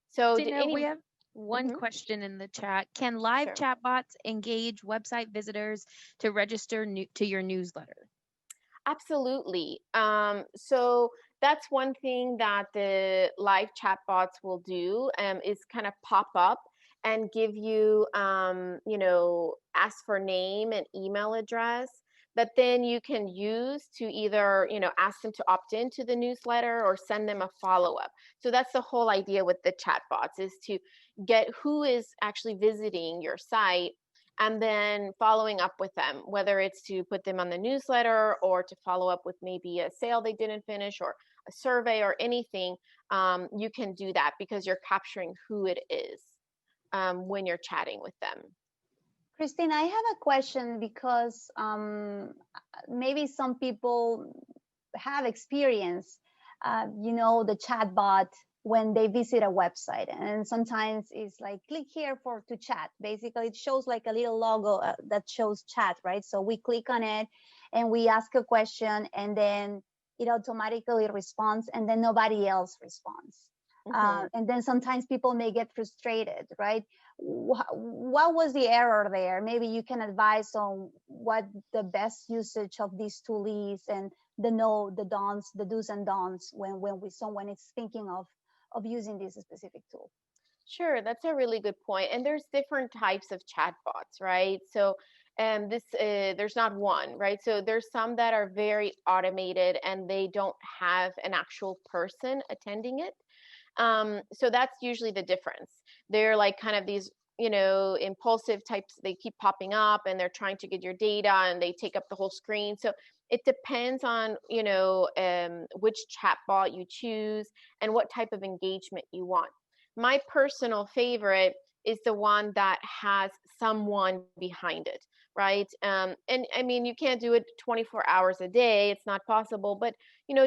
So we have one question in the chat. Can live chatbots engage website visitors to register to your newsletter? Absolutely. So that's one thing that the live chatbots will do, is kind of pop up and give you, ask for name and email address that then you can use to either, ask them to opt into the newsletter or send them a follow-up. So that's the whole idea with the chatbots, is to get who is actually visiting your site and then following up with them, whether it's to put them on the newsletter or to follow up with maybe a sale they didn't finish or a survey or anything. You can do that because you're capturing who it is when you're chatting with them. Christine, I have a question, because maybe some people have experience, the chatbot when they visit a website, and sometimes it's like, click here to chat. Basically, it shows like a little logo that shows chat, right? So we click on it and we ask a question, and then it automatically responds, and then nobody else responds. And then sometimes people may get frustrated, right? What was the error there? Maybe you can advise on what the best usage of this tool is, and the do's and don'ts when someone is thinking of using this specific tool. Sure, that's a really good point. And there's different types of chatbots, right? So there's not one, right? So there's some that are very automated and they don't have an actual person attending it. So that's usually the difference. They're like kind of these, impulsive types. They keep popping up and they're trying to get your data and they take up the whole screen. So it depends on, which chatbot you choose and what type of engagement you want. My personal favorite is the one that has someone behind it, right? And I mean, you can't do it 24 hours a day. It's not possible. But,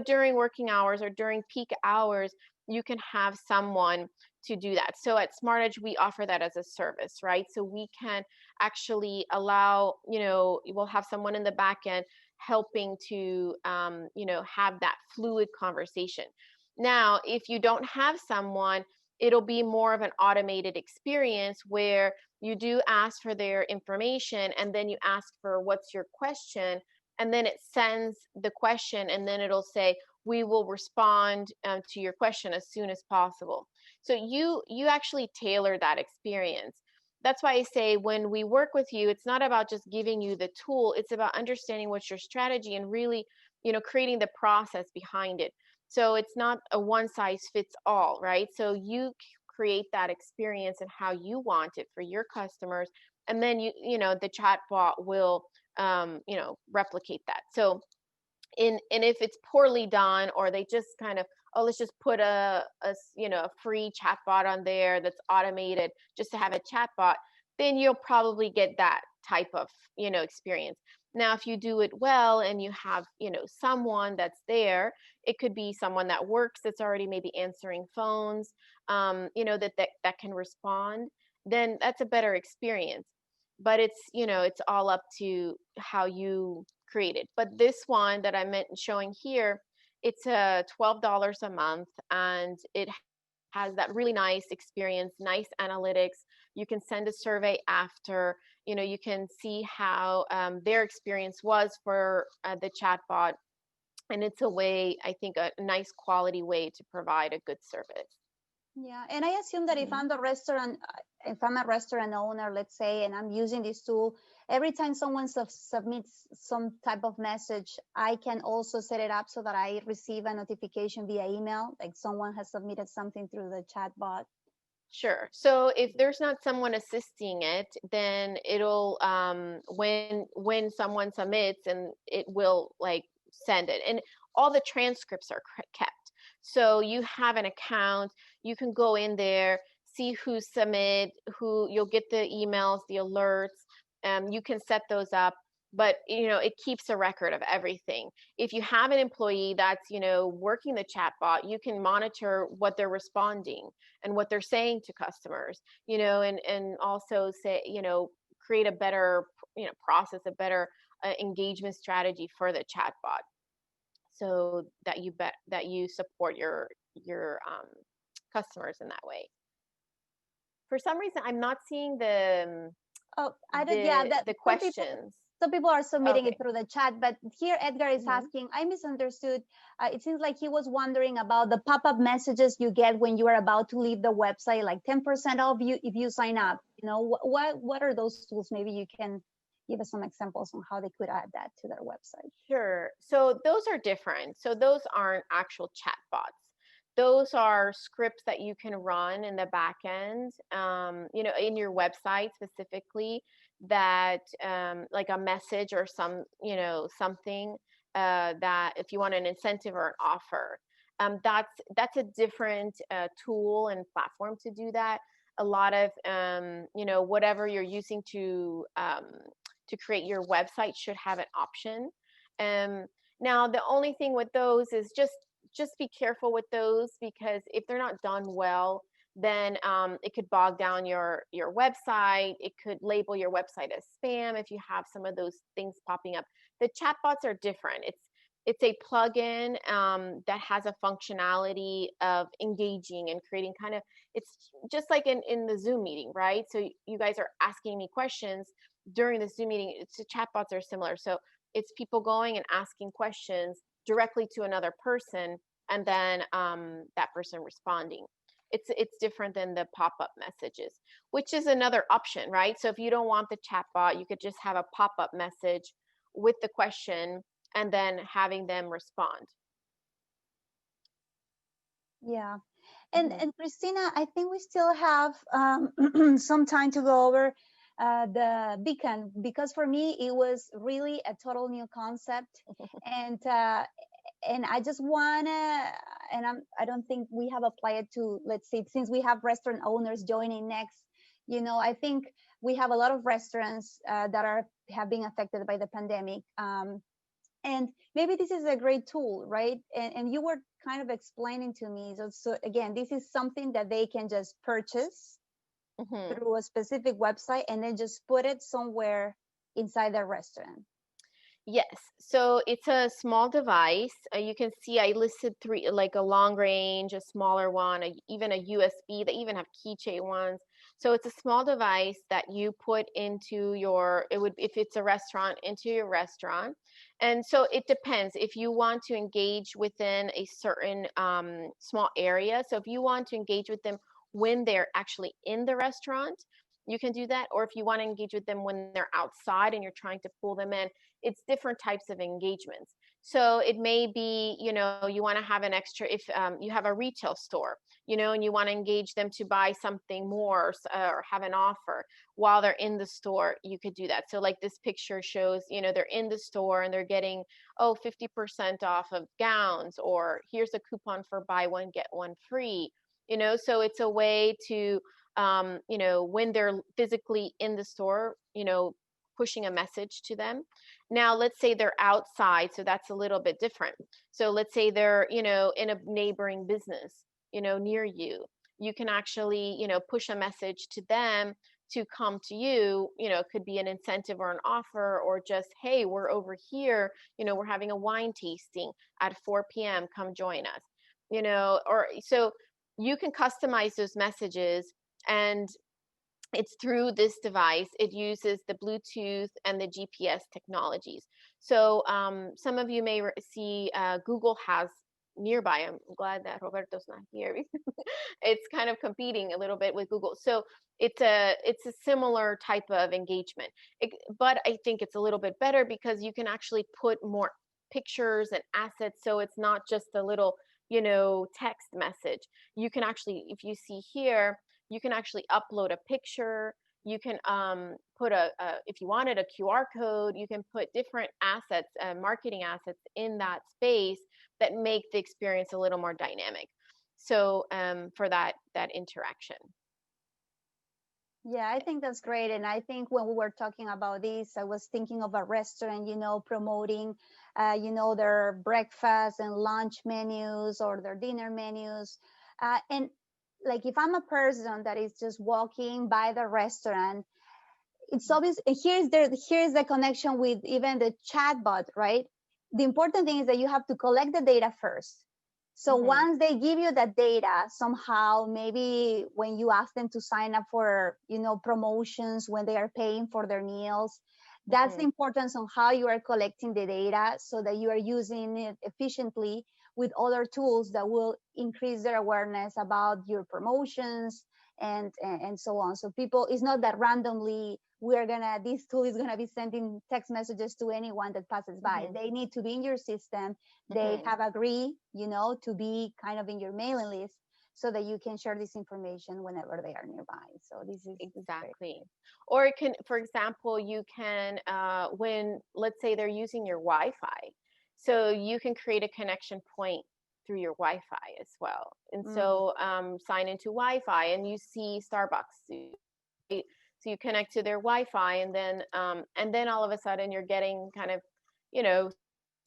during working hours or during peak hours, you can have someone to do that. So at Smart Edge, we offer that as a service, right? So we can actually allow, we'll have someone in the back end helping to, have that fluid conversation. Now, if you don't have someone, it'll be more of an automated experience where you do ask for their information and then you ask for what's your question, and then it sends the question and then it'll say, we will respond to your question as soon as possible. So you actually tailor that experience. That's why I say when we work with you, it's not about just giving you the tool, it's about understanding what's your strategy and really, creating the process behind it. So it's not a one size fits all, right? So you create that experience and how you want it for your customers, and then the chatbot will replicate that. So and if it's poorly done, or they just kind of, let's just put a free chatbot on there that's automated just to have a chatbot, then you'll probably get that type of experience. Now, if you do it well and you have someone that's there, it could be someone that works that's already maybe answering phones, that can respond, then that's a better experience. But it's all up to how you create it. But this one that I'm showing here, it's $12 a month, and it has that really nice experience, nice analytics. You can send a survey after, you can see how their experience was for the chatbot. And it's a way, I think, a nice quality way to provide a good service. Yeah, and I assume that if I'm the restaurant, if I'm a restaurant owner, let's say, and I'm using this tool, every time someone submits some type of message, I can also set it up so that I receive a notification via email, like someone has submitted something through the chat bot. Sure. So if there's not someone assisting it, then it'll when someone submits, and it will like send it, and all the transcripts are kept. So you have an account, you can go in there, see who submit, who you'll get the emails, the alerts. You can set those up, but it keeps a record of everything. If you have an employee that's working the chatbot, you can monitor what they're responding and what they're saying to customers, and also say, create a better process, a better engagement strategy for the chatbot, so that you support your customers in that way. For some reason, I'm not seeing the the questions. Some people are submitting it through the chat, but here Edgar is asking, I misunderstood. It seems like he was wondering about the pop-up messages you get when you are about to leave the website, like 10% off you if you sign up. What are those tools? Maybe you can give us some examples on how they could add that to their website. Sure. So those are different. So those aren't actual chatbots. Those are scripts that you can run in the back end, in your website specifically, that like a message or something that if you want an incentive or an offer, that's a different tool and platform to do that. A lot of whatever you're using to create your website should have an option. Now the only thing with those is just be careful with those, because if they're not done well, then it could bog down your website. It could label your website as spam if you have some of those things popping up. The chatbots are different. It's a plugin that has a functionality of engaging and creating it's just like in the Zoom meeting, right? So you guys are asking me questions during the Zoom meeting. The chatbots are similar. So it's people going and asking questions directly to another person, and then that person responding. It's different than the pop-up messages, which is another option, right? So if you don't want the chatbot, you could just have a pop-up message with the question and then having them respond. Yeah. And Christina, I think we still have some time to go over the beacon, because for me it was really a total new concept. And I just wanna, and I don't think we have applied it to, let's say, since we have restaurant owners joining next, I think we have a lot of restaurants that have been affected by the pandemic. And maybe this is a great tool, right? And you were kind of explaining to me, so again, this is something that they can just purchase through a specific website and then just put it somewhere inside their restaurant. Yes, so it's a small device. You can see I listed 3, like a long range, a smaller one, even a USB. They even have keychain ones. So it's a small device that you put into if it's a restaurant, into your restaurant. And so it depends if you want to engage within a certain small area. So if you want to engage with them when they're actually in the restaurant, you can do that. Or if you want to engage with them when they're outside and you're trying to pull them in, it's different types of engagements. So it may be, you want to have an extra, if you have a retail store, and you want to engage them to buy something more or have an offer while they're in the store, you could do that. So like this picture shows, they're in the store and they're getting, 50% off of gowns, or here's a coupon for buy one, get one free, so it's a way to, when they're physically in the store, pushing a message to them. Now, let's say they're outside, so that's a little bit different. So let's say they're, in a neighboring business, near you. You can actually, push a message to them to come to you. It could be an incentive or an offer, or just, hey, we're over here, we're having a wine tasting at 4 p.m. Come join us, or so you can customize those messages. And it's through this device. It uses the Bluetooth and the GPS technologies. So some of you may see Google has nearby. I'm glad that Roberto's not here because it's kind of competing a little bit with Google. So it's a similar type of engagement, but I think it's a little bit better because you can actually put more pictures and assets. So it's not just a little, text message. You can actually, if you see here, you can actually upload a picture. You can put if you wanted a QR code, you can put different assets, marketing assets in that space that make the experience a little more dynamic. So for that interaction. Yeah, I think that's great. And I think when we were talking about this, I was thinking of a restaurant, promoting, their breakfast and lunch menus or their dinner menus. And like if I'm a person that is just walking by the restaurant, it's obvious. Here's the connection with even the chatbot, right? The important thing is that you have to collect the data first. So once they give you that data, somehow, maybe when you ask them to sign up for, promotions when they are paying for their meals, that's the importance on how you are collecting the data so that you are using it efficiently with other tools that will increase their awareness about your promotions and so on. So people, it's not that randomly this tool is gonna be sending text messages to anyone that passes by. They need to be in your system. They have agreed, to be kind of in your mailing list so that you can share this information whenever they are nearby. So this is exactly. Or it can, for example, you can, when, let's say they're using your Wi-Fi, so you can create a connection point through your Wi-Fi as well. And so sign into Wi-Fi and you see Starbucks. So you connect to their Wi-Fi and then all of a sudden you're getting kind of,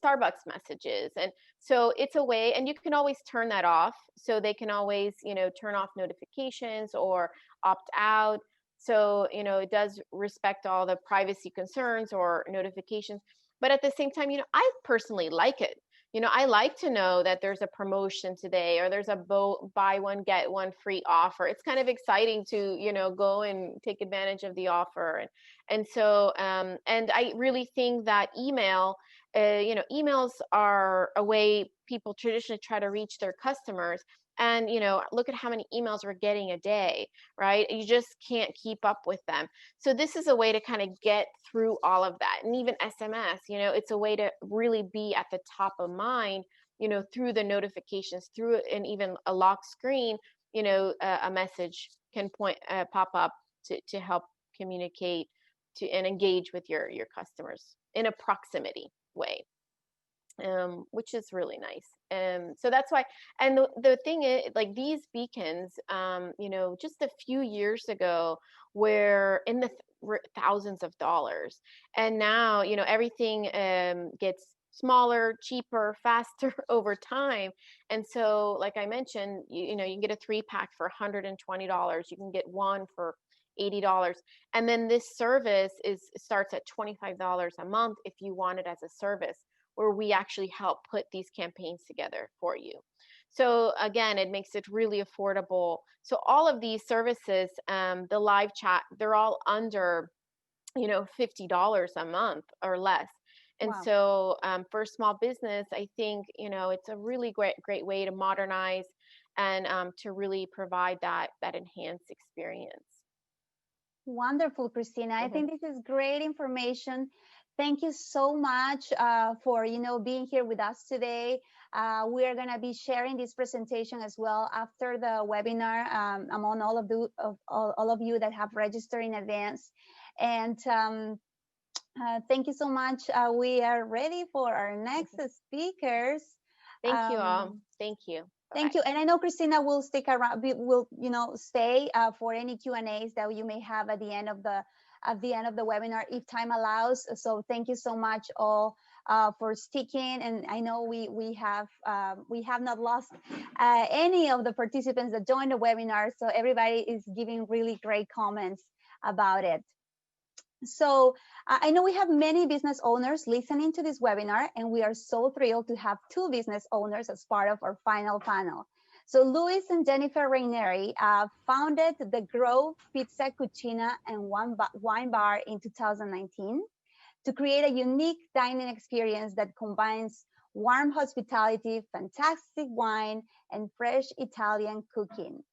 Starbucks messages. And so it's a way, and you can always turn that off. So they can always, turn off notifications or opt out. So, it does respect all the privacy concerns or notifications. But at the same time, I personally like it. I like to know that there's a promotion today or there's a buy one, get one free offer. It's kind of exciting to, go and take advantage of the offer. And so, and I really think that emails are a way people traditionally try to reach their customers. And, look at how many emails we're getting a day, right? You just can't keep up with them. So this is a way to kind of get through all of that. And even SMS, it's a way to really be at the top of mind, through the notifications, through and even a lock screen, a message can pop up to help communicate and engage with your customers in a proximity way. Which is really nice. So that's why, and the thing is, like these beacons, just a few years ago were in the thousands of dollars. And now, everything gets smaller, cheaper, faster over time. And so, like I mentioned, you can get a 3-pack for $120. You can get one for $80. And then this service starts at $25 a month if you want it as a service, where we actually help put these campaigns together for you. So again, it makes it really affordable. So all of these services, the live chat, they're all under, $50 a month or less. And so for small business, I think, it's a really great way to modernize and to really provide that enhanced experience. Wonderful, Christina. I think this is great information. Thank you so much for being here with us today. We are going to be sharing this presentation as well after the webinar among all of you that have registered in advance. And thank you so much. We are ready for our next speakers. Thank you all. Thank you. Thank you. And I know Christina will stick around, will stay for any Q&As that you may have at the end of the webinar if time allows. So thank you so much all for sticking. And I know we have not lost any of the participants that joined the webinar. So everybody is giving really great comments about it. So I know we have many business owners listening to this webinar, and we are so thrilled to have 2 business owners as part of our final panel. So Luis and Jennifer Raineri founded the Grove Pizza, Cucina, and Wine Bar in 2019 to create a unique dining experience that combines warm hospitality, fantastic wine, and fresh Italian cooking.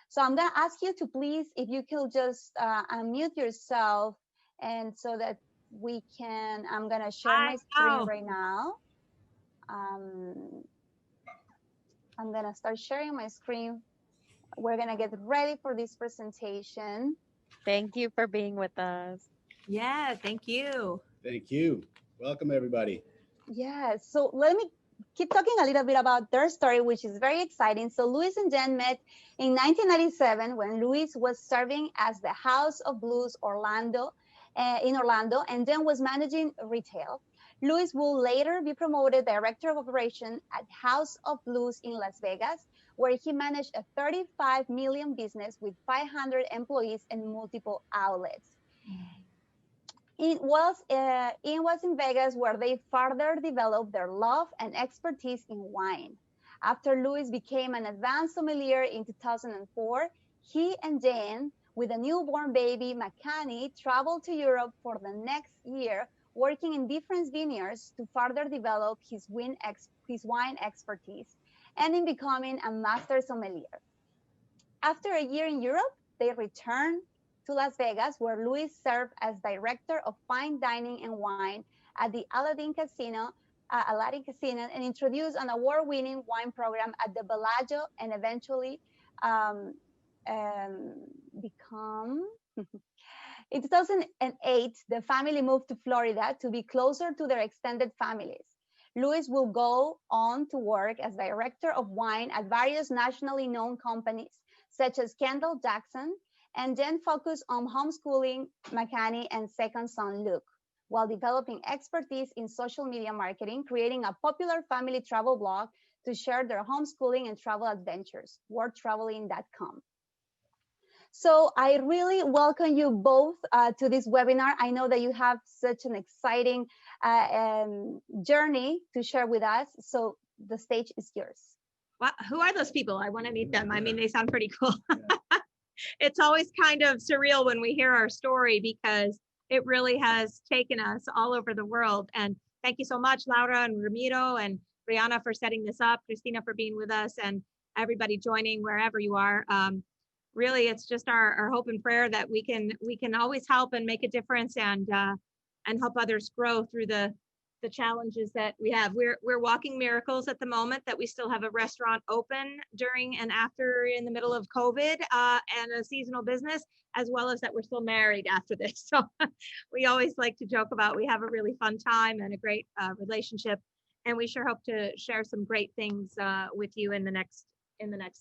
So I'm gonna ask you to please, if you could just unmute yourself, and so that we can, I'm gonna share my screen right now. I'm gonna start sharing my screen. We're gonna get ready for this presentation. Thank you for being with us. Yeah, thank you. Thank you. Welcome, everybody. Yeah, so let me keep talking a little bit about their story, which is very exciting. So Luis and Jen met in 1997 when Luis was serving as the House of Blues in Orlando, and Jen was managing retail. Luis will later be promoted Director of Operations at House of Blues in Las Vegas, where he managed a 35 million business with 500 employees and multiple outlets. It was in Vegas where they further developed their love and expertise in wine. After Luis became an advanced sommelier in 2004, he and Jane, with a newborn baby, Makani, traveled to Europe for the next year, working in different vineyards to further develop his wine expertise and in becoming a master sommelier. After a year in Europe, they returned to Las Vegas, where Luis served as Director of Fine Dining and Wine at the Aladdin Casino, and introduced an award-winning wine program at the Bellagio, and eventually in 2008, the family moved to Florida to be closer to their extended families. Luis will go on to work as Director of Wine at various nationally known companies, such as Kendall Jackson, and then focus on homeschooling Makani and second son Luke, while developing expertise in social media marketing, creating a popular family travel blog to share their homeschooling and travel adventures, worldtraveling.com. So I really welcome you both to this webinar. I know that you have such an exciting journey to share with us. So the stage is yours. Well, who are those people? I want to meet them. I mean, they sound pretty cool. It's always kind of surreal when we hear our story, because it really has taken us all over the world. And thank you so much, Laura and Ramiro and Rihanna, for setting this up, Christina for being with us, and everybody joining wherever you are. Really, it's just our hope and prayer that we can always help and make a difference and help others grow through the challenges that we have. We're walking miracles at the moment, that we still have a restaurant open during and after, in the middle of COVID, and a seasonal business, as well as that we're still married after this. So we always like to joke about, we have a really fun time and a great relationship, and we sure hope to share some great things with you in the next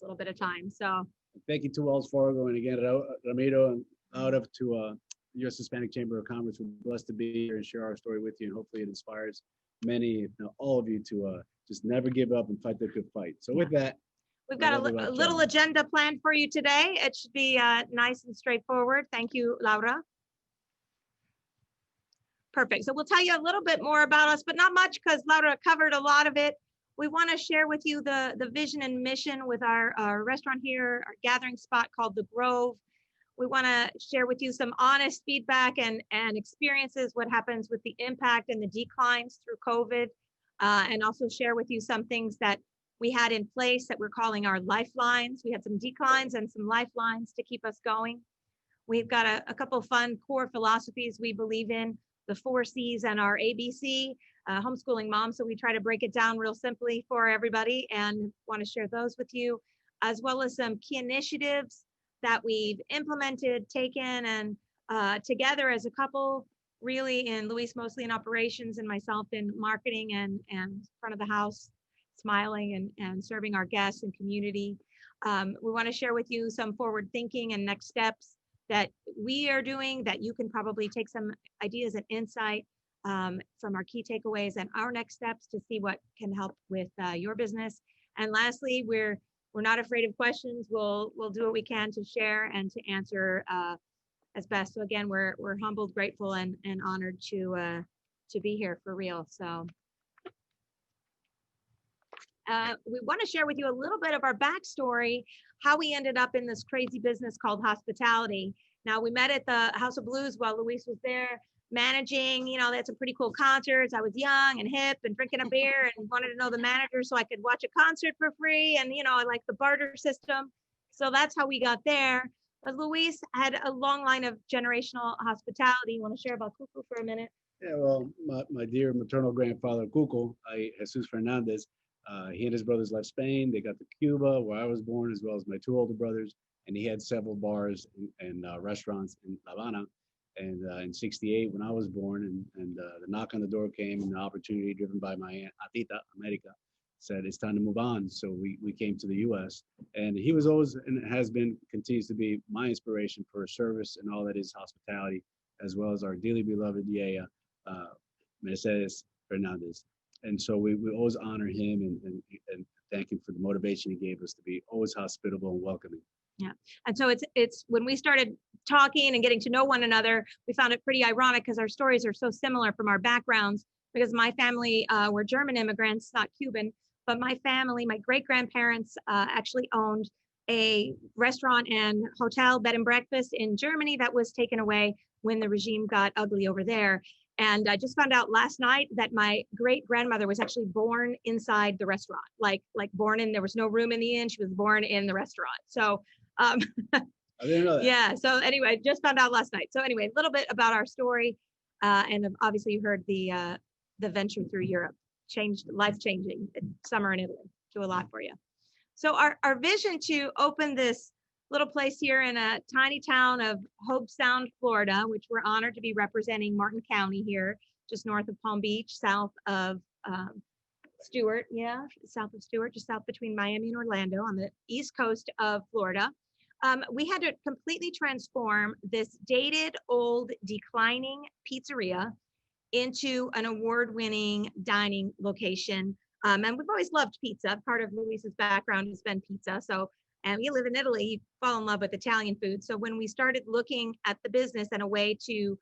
little bit of time. So thank you to Wells Fargo, and again, Ramiro, and out of to U.S. Hispanic Chamber of Commerce. We're blessed to be here and share our story with you, and hopefully it inspires many, if not all of you, to just never give up and fight the good fight. So with that, we've got a little agenda planned for you today. It should be nice and straightforward. Thank you, Laura. Perfect. So we'll tell you a little bit more about us, but not much, because Laura covered a lot of it. We want to share with you the vision and mission with our restaurant here, our gathering spot called The Grove. We want to share with you some honest feedback and experiences, what happens with the impact and the declines through COVID, and also share with you some things that we had in place that we're calling our lifelines. We had some declines and some lifelines to keep us going. We've got a couple of fun core philosophies we believe in, the 4 C's and our ABC, homeschooling mom. So we try to break it down real simply for everybody and want to share those with you, as well as some key initiatives that we've implemented, taken, and together as a couple, really, in Luis mostly in operations and myself in marketing and front of the house, smiling and serving our guests and community. We want to share with you some forward thinking and next steps that we are doing, that you can probably take some ideas and insight from our key takeaways and our next steps to see what can help with your business. And lastly, we're not afraid of questions. We'll do what we can to share and to answer as best. So again, we're humbled, grateful, and honored to be here for real. So we want to share with you a little bit of our backstory, how we ended up in this crazy business called hospitality. Now, we met at the House of Blues while Luis was there. managing, you know, they had some pretty cool concerts. I was young and hip and drinking a beer and wanted to know the manager so I could watch a concert for free. And, you know, I like the barter system. So that's how we got there. But Luis had a long line of generational hospitality. You want to share about Cuckoo for a minute? Yeah, well, my dear maternal grandfather, Cuco, Jesus Fernandez, he and his brothers left Spain. They got to Cuba, where I was born, as well as my two older brothers. And he had several bars and restaurants in La Habana. And in '68, when I was born, and the knock on the door came, and the opportunity driven by my aunt, Atita, America, said it's time to move on. So we came to the U.S. And he was always, and has been, continues to be my inspiration for service and all that is hospitality, as well as our dearly beloved Yaya, Mercedes Fernandez. And so we always honor him and thank him for the motivation he gave us to be always hospitable and welcoming. Yeah. And so it's when we started talking and getting to know one another, we found it pretty ironic because our stories are so similar from our backgrounds, because my family were German immigrants, not Cuban, but my family, my great-grandparents actually owned a restaurant and hotel, bed and breakfast in Germany that was taken away when the regime got ugly over there. And I just found out last night that my great-grandmother was actually born inside the restaurant, like born in, there was no room in the inn. She was born in the restaurant. So I didn't know that. yeah. So anyway, just found out last night. So anyway, a little bit about our story. And obviously you heard the venture through Europe, changed, life-changing, summer in Italy, do a lot for you. So our vision to open this little place here in a tiny town of Hobe Sound, Florida, which we're honored to be representing Martin County here, just north of Palm Beach, south of Stewart, south of Stewart, just south between Miami and Orlando on the east coast of Florida. We had to completely transform this dated, old, declining pizzeria into an award-winning dining location. And we've always loved pizza. Part of Luis's background has been pizza. So, and you live in Italy, you fall in love with Italian food. So when we started looking at the business and a way to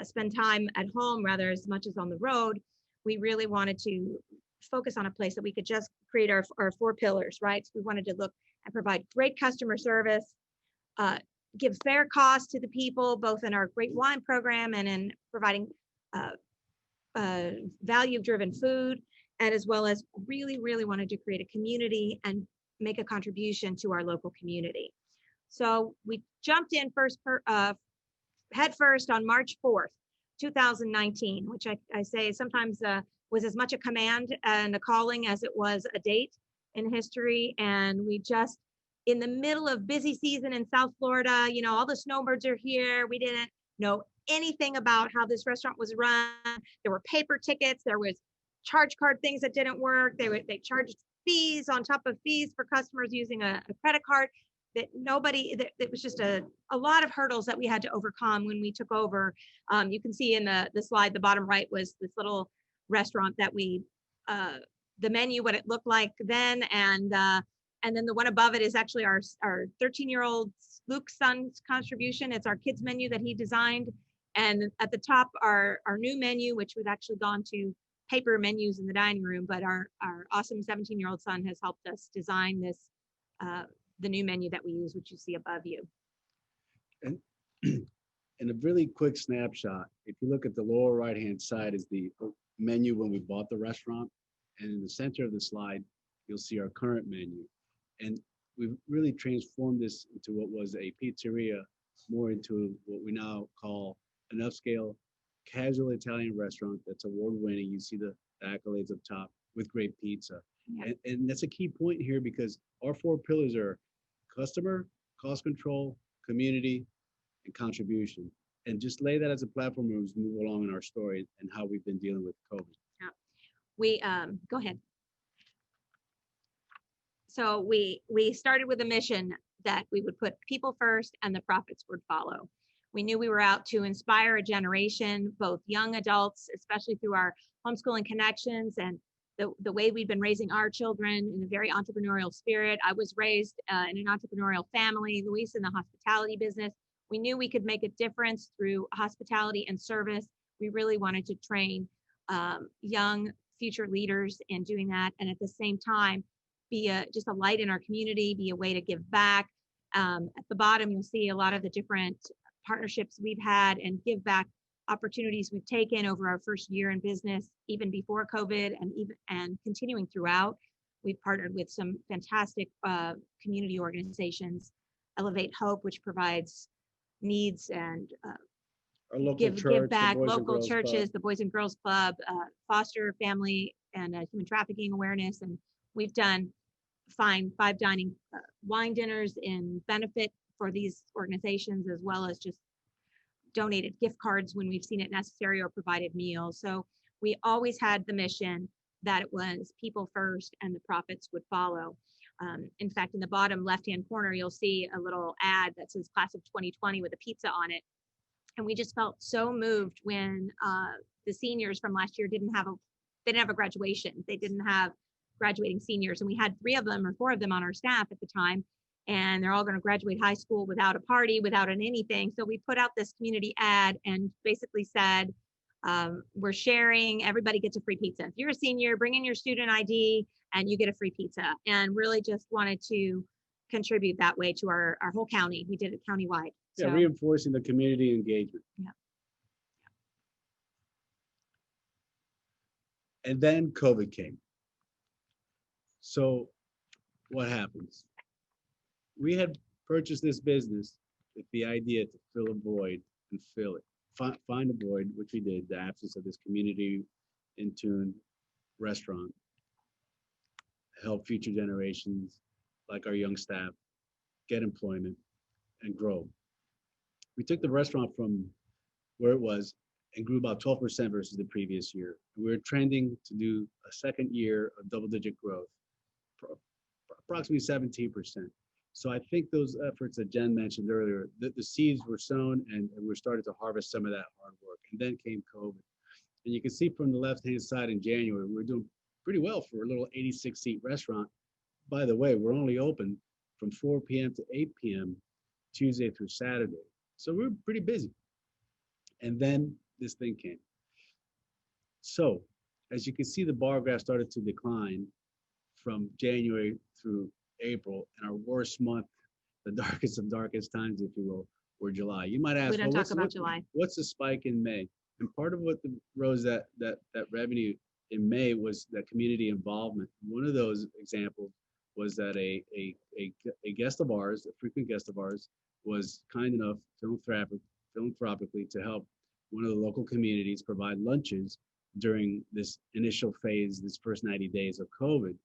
spend time at home rather as much as on the road, we really wanted to focus on a place that we could just create our four pillars, right? So we wanted to look and provide great customer service, give fair cost to the people, both in our great wine program and in providing value-driven food, and as well as really wanted to create a community and make a contribution to our local community. So we jumped in head first on March 4th, 2019, which I say sometimes was as much a command and a calling as it was a date in history. And we just, in the middle of busy season in South Florida, you know, all the snowbirds are here. We didn't know anything about how this restaurant was run. There were paper tickets. There was charge card things that didn't work. They charged fees on top of fees for customers using a credit card. It was just a lot of hurdles that we had to overcome when we took over. You can see in the slide, the bottom right was this little restaurant that we, the menu, what it looked like then. And then the one above it is actually our 13-year-old Luke's son's contribution. It's our kids menu that he designed. And at the top, our new menu, which we've actually gone to paper menus in the dining room, but our awesome 17-year-old son has helped us design this, the new menu that we use, which you see above you. And in a really quick snapshot, if you look at the lower right-hand side is the menu when we bought the restaurant. And in the center of the slide, you'll see our current menu. And we've really transformed this into what was a pizzeria, more into what we now call an upscale casual Italian restaurant that's award-winning. You see the accolades up top with great pizza. Yeah. And that's a key point here, because our four pillars are customer, cost control, community, and contribution. And just lay that as a platform as we move along in our story and how we've been dealing with COVID. Yeah. We, go ahead. So we started with a mission that we would put people first and the profits would follow. We knew we were out to inspire a generation, both young adults, especially through our homeschooling connections and the way we've been raising our children in a very entrepreneurial spirit. I was raised in an entrepreneurial family, Luis in the hospitality business. We knew we could make a difference through hospitality and service. We really wanted to train young future leaders in doing that. And at the same time, be just a light in our community, be a way to give back. At the bottom, you'll see a lot of the different partnerships we've had and give back opportunities we've taken over our first year in business, even before COVID and continuing throughout. We've partnered with some fantastic community organizations, Elevate Hope, which provides needs and Our local give church, back, the Boys and local Girls churches, Club. the Boys and Girls Club, foster family and human trafficking awareness. And we've done fine dining wine dinners in benefit for these organizations, as well as just donated gift cards when we've seen it necessary or provided meals. So we always had the mission that it was people first and the profits would follow. In fact, in the bottom left-hand corner, you'll see a little ad that says class of 2020 with a pizza on it. And we just felt so moved when the seniors from last year didn't have a graduation. They didn't have graduating seniors. And we had 3 of them or 4 of them on our staff at the time. And they're all going to graduate high school without a party, without anything. So we put out this community ad and basically said, we're sharing, everybody gets a free pizza. If you're a senior, bring in your student ID and you get a free pizza. And really just wanted to contribute that way to our whole county. We did it countywide. Yeah, So, reinforcing the community engagement. Yeah. And then COVID came. So what happens? We had purchased this business with the idea to fill a void and fill it. Find a void, which we did, the absence of this community in tune restaurant, help future generations like our young staff get employment and grow. We took the restaurant from where it was and grew about 12% versus the previous year. We were trending to do a second year of double-digit growth, approximately 17%. So I think those efforts that Jen mentioned earlier, the seeds were sown and we're starting to harvest some of that hard work. And then came COVID. And you can see from the left-hand side in January, we're doing pretty well for a little 86-seat restaurant. By the way, we're only open from 4 p.m. to 8 p.m. Tuesday through Saturday. So we're pretty busy. And then this thing came. So as you can see, the bar graph started to decline from January through April, and our worst month, the darkest of darkest times, if you will, were July. You might ask, we don't talk about July. What's the spike in May? And part of what rose that revenue in May was that community involvement. One of those examples was that a guest of ours, a frequent guest of ours, was kind enough philanthropically to help one of the local communities provide lunches during this initial phase, this first 90 days of COVID.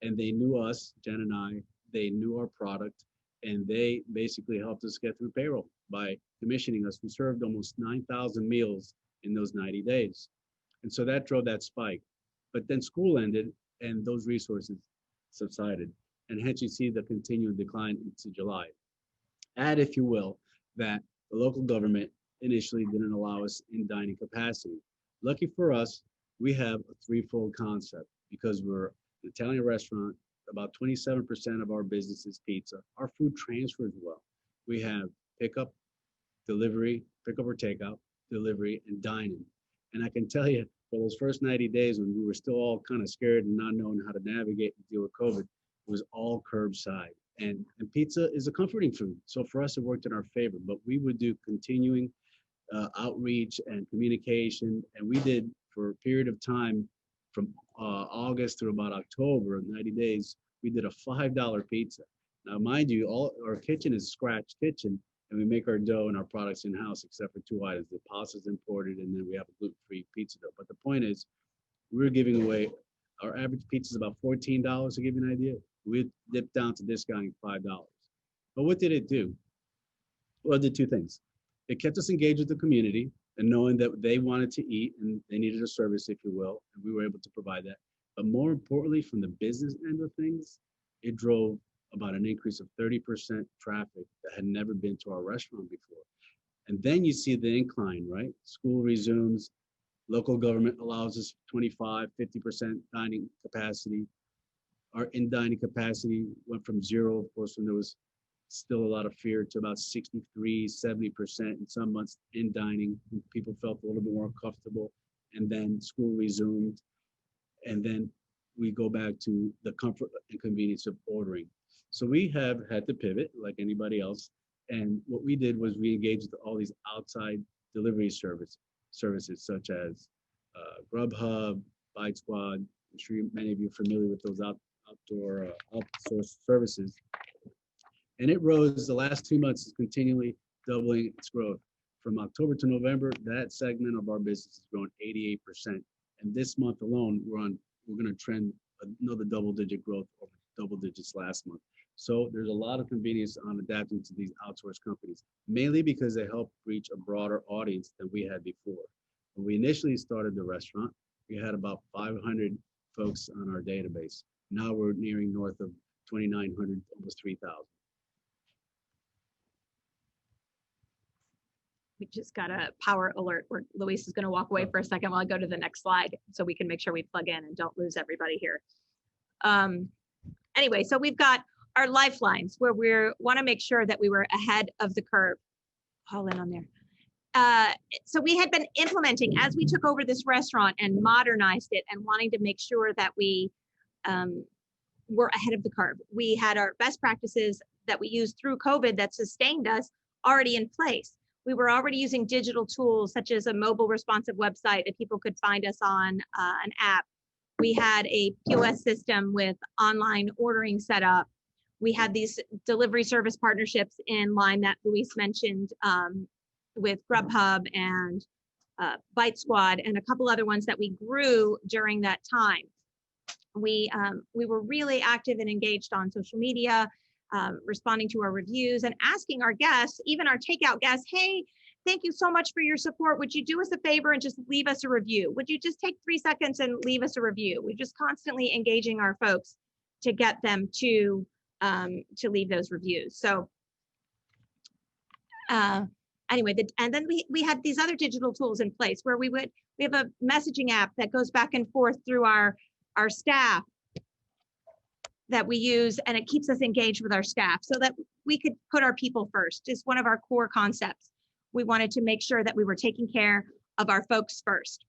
And they knew us, Jen and I, they knew our product, and they basically helped us get through payroll by commissioning us. We served almost 9,000 meals in those 90 days. And so that drove that spike. But then school ended and those resources subsided. And hence you see the continued decline into July. Add, if you will, that the local government initially didn't allow us in dining capacity. Lucky for us, we have a threefold concept because we're an Italian restaurant. About 27% of our business is pizza. Our food transfers well. We have pickup, delivery, pickup or takeout, delivery, and dining. And I can tell you, for those first 90 days when we were still all kind of scared and not knowing how to navigate and deal with COVID, it was all curbside. And pizza is a comforting food. So for us, it worked in our favor. But we would do continuing outreach and communication. And we did, for a period of time, from August through about October, 90 days, we did a $5 pizza. Now, mind you, all our kitchen is scratch kitchen, and we make our dough and our products in-house, except for 2 items. The pasta is imported, and then we have a gluten-free pizza dough. But the point is, we're giving away, our average pizza is about $14, to give you an idea. We dipped down to discounting $5. But what did it do? Well, it did 2 things. It kept us engaged with the community and knowing that they wanted to eat and they needed a service, if you will, and we were able to provide that. But more importantly, from the business end of things, it drove about an increase of 30% traffic that had never been to our restaurant before. And then you see the incline, right? School resumes, local government allows us 25, 50% dining capacity. Our in-dining capacity went from 0, of course, when there was still a lot of fear, to about 63, 70% in some months in dining. People felt a little bit more comfortable, and then school resumed. And then we go back to the comfort and convenience of ordering. So we have had to pivot like anybody else. And what we did was we engaged with all these outside delivery service. services such as Grubhub, Bite Squad. I'm sure many of you are familiar with those outdoor outsourced services. And it rose the last 2 months, is continually doubling its growth. From October to November, that segment of our business has grown 88%. And this month alone, we're going to trend another double-digit growth over double digits last month. So there's a lot of convenience on adapting to these outsourced companies, mainly because they help reach a broader audience than we had before. When we initially started the restaurant, we had about 500 folks on our database. Now we're nearing north of 2,900, almost 3,000. We just got a power alert where Luis is going to walk away for a second while I go to the next slide so we can make sure we plug in and don't lose everybody here. Anyway, so we've got our lifelines where we want to make sure that we were ahead of the curve. Haul in on there. So we had been implementing, as we took over this restaurant and modernized it and wanting to make sure that we were ahead of the curve. We had our best practices that we used through COVID that sustained us already in place. We were already using digital tools such as a mobile responsive website that people could find us on, an app. We had a POS system with online ordering set up. We had these delivery service partnerships in line that Luis mentioned with Grubhub and Bite Squad and a couple other ones that we grew during that time. We were really active and engaged on social media, responding to our reviews and asking our guests, even our takeout guests, hey, thank you so much for your support. Would you do us a favor and just leave us a review? Would you just take 3 seconds and leave us a review? We're just constantly engaging our folks to get them to leave those reviews. So anyway, and then we had these other digital tools in place where we have a messaging app that goes back and forth through our staff that we use, and it keeps us engaged with our staff so that we could put our people first. It's one of our core concepts. We wanted to make sure that we were taking care of our folks first.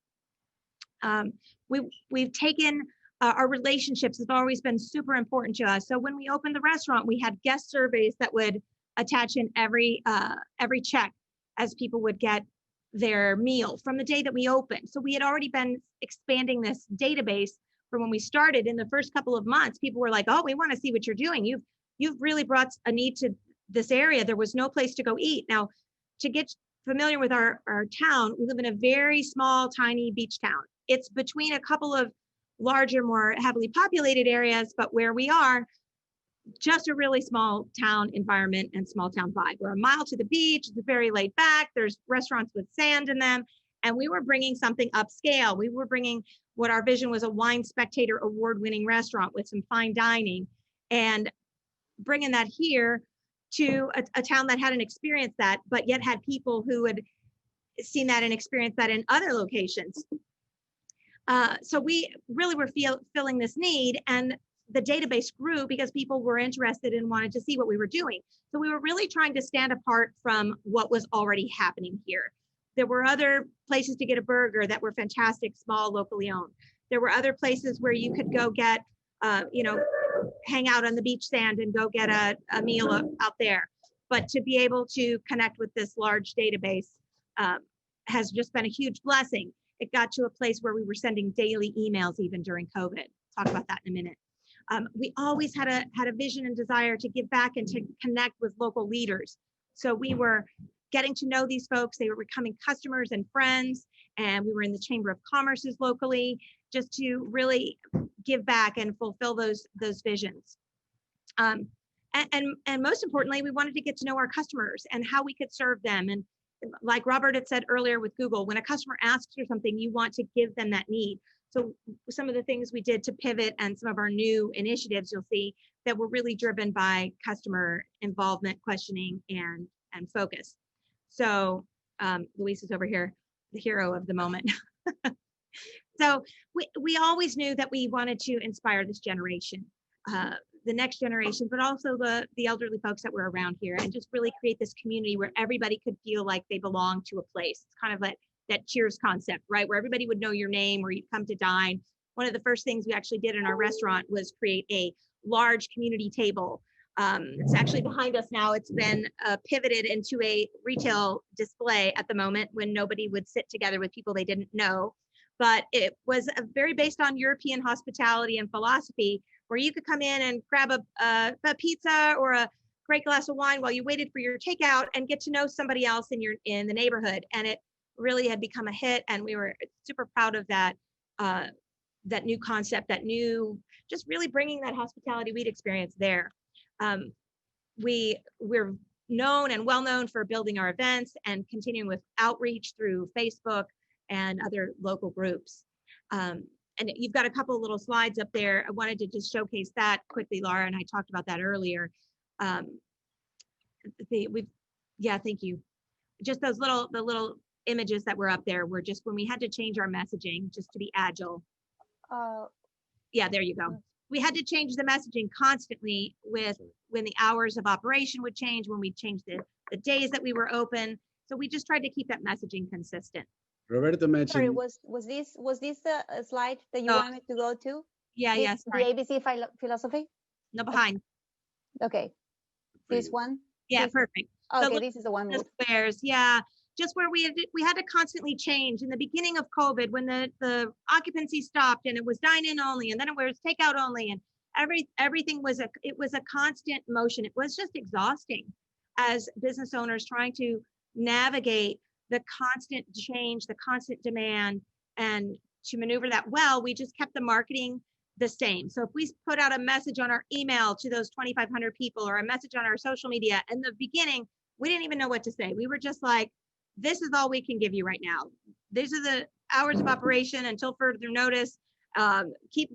We've taken our relationships have always been super important to us. So when we opened the restaurant, we had guest surveys that would attach in every check as people would get their meal from the day that we opened. So we had already been expanding this database from when we started. In the first couple of months, people were like, oh, we want to see what you're doing. You've really brought a need to this area. There was no place to go eat. Now, to get familiar with our town, we live in a very small, tiny beach town. It's between a couple of larger, more heavily populated areas, but where we are, just a really small town environment and small town vibe. We're a mile to the beach, it's very laid back, there's restaurants with sand in them, and we were bringing something upscale. We were bringing what our vision was, a Wine Spectator award-winning restaurant with some fine dining, and bringing that here to a town that hadn't experienced that, but yet had people who had seen that and experienced that in other locations. So we really were filling this need, and the database grew because people were interested and wanted to see what we were doing. So we were really trying to stand apart from what was already happening here. There were other places to get a burger that were fantastic, small, locally owned. There were other places where you could go get, hang out on the beach sand and go get a meal out there. But to be able to connect with this large database has just been a huge blessing. It got to a place where we were sending daily emails even during COVID. Talk about that in a minute. We always had a vision and desire to give back and to connect with local leaders. So we were getting to know these folks. They were becoming customers and friends, and we were in the Chamber of Commerce's locally just to really give back and fulfill those visions. And most importantly, we wanted to get to know our customers and how we could serve them. And like Robert had said earlier with Google, when a customer asks for something, you want to give them that need. So some of the things we did to pivot and some of our new initiatives, you'll see that were really driven by customer involvement, questioning, and focus. So Luis is over here, the hero of the moment. So we always knew that we wanted to inspire this generation, the next generation, but also the elderly folks that were around here, and just really create this community where everybody could feel like they belong to a place. It's kind of like that Cheers concept, right? Where everybody would know your name, where you'd come to dine. One of the first things we actually did in our restaurant was create a large community table It's actually behind us now. It's been pivoted into a retail display at the moment when nobody would sit together with people they didn't know. But it was very based on European hospitality and philosophy, where you could come in and grab a pizza or a great glass of wine while you waited for your takeout and get to know somebody else in the neighborhood. And it really had become a hit, and we were super proud of that that new concept, just really bringing that hospitality week experience there. We're known and well known for building our events and continuing with outreach through Facebook and other local groups. And you've got a couple of little slides up there. I wanted to just showcase that quickly, Laura, and I talked about that earlier. Yeah, thank you. Just the little images that were up there were just when we had to change our messaging just to be agile. Yeah, there you go. We had to change the messaging constantly with when the hours of operation would change, when we changed the days that we were open. So we just tried to keep that messaging consistent. Roberto mentioned. Sorry, was this a slide that you wanted to go to? Yeah, yes. The ABC philosophy? No, behind. Okay. This one? Yeah, this, perfect. Okay, so this is the one. Squares, yeah. Just where we had to constantly change in the beginning of COVID, when the occupancy stopped and it was dine-in only, and then it was takeout only, and everything was a constant motion. It was just exhausting as business owners trying to navigate the constant change, the constant demand, and to maneuver that well. We just kept the marketing the same. So if we put out a message on our email to those 2,500 people or a message on our social media, in the beginning, we didn't even know what to say. We were just like, this is all we can give you right now. These are the hours of operation until further notice. Keep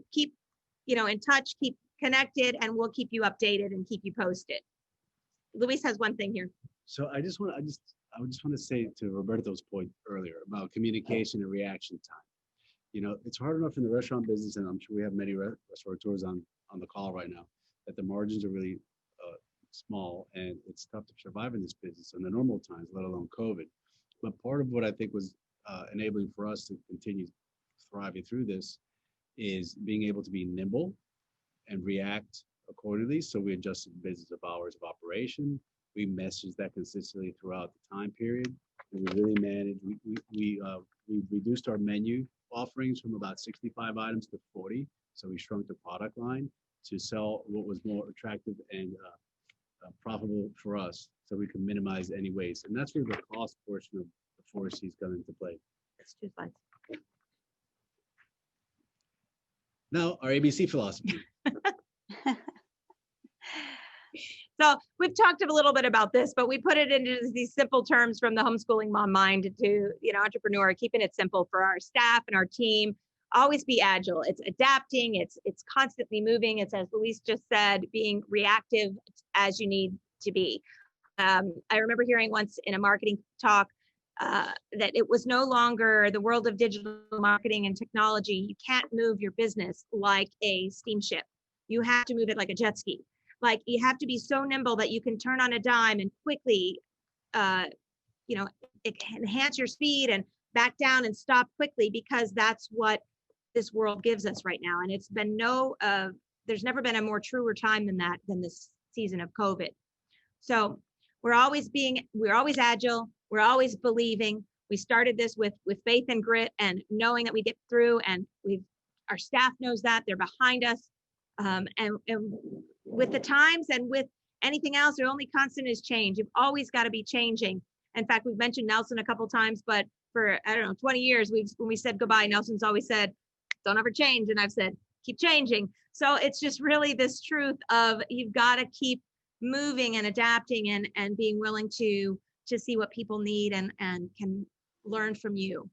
in touch, keep connected, and we'll keep you updated and keep you posted. Luis has one thing here. So I just want to say to Roberto's point earlier about communication and reaction time. It's hard enough in the restaurant business, and I'm sure we have many restaurateurs on the call right now, that the margins are really small, and it's tough to survive in this business in the normal times, let alone COVID. But part of what I think was enabling for us to continue thriving through this is being able to be nimble and react accordingly. So we adjusted business of hours of operation. We messaged that consistently throughout the time period, and we really managed. We reduced our menu offerings from about 65 items to 40. So we shrunk the product line to sell what was more attractive and profitable for us, so we can minimize any waste. And that's where the cost portion of the 4Cs come into play. That's 2 slides. Now, our ABC philosophy. So we've talked a little bit about this, but we put it into these simple terms from the homeschooling mom mind to entrepreneur, keeping it simple for our staff and our team. Always be agile. It's adapting. It's constantly moving. It's, as Luis just said, being reactive as you need to be. I remember hearing once in a marketing talk that it was no longer the world of digital marketing and technology. You can't move your business like a steamship. You have to move it like a jet ski. Like, you have to be so nimble that you can turn on a dime and quickly, enhance your speed and back down and stop quickly, because that's what this world gives us right now. And it's been there's never been a more truer time than this season of COVID. So we're always agile. We're always believing. We started this with faith and grit and knowing that we get through, and our staff knows that they're behind us. And with the times and with anything else, the only constant is change. You've always got to be changing. In fact, we've mentioned Nelson a couple of times, but for, 20 years, when we said goodbye, Nelson's always said, don't ever change. And I've said, keep changing. So it's just really this truth of, you've got to keep moving and adapting and being willing to see what people need and can learn from you.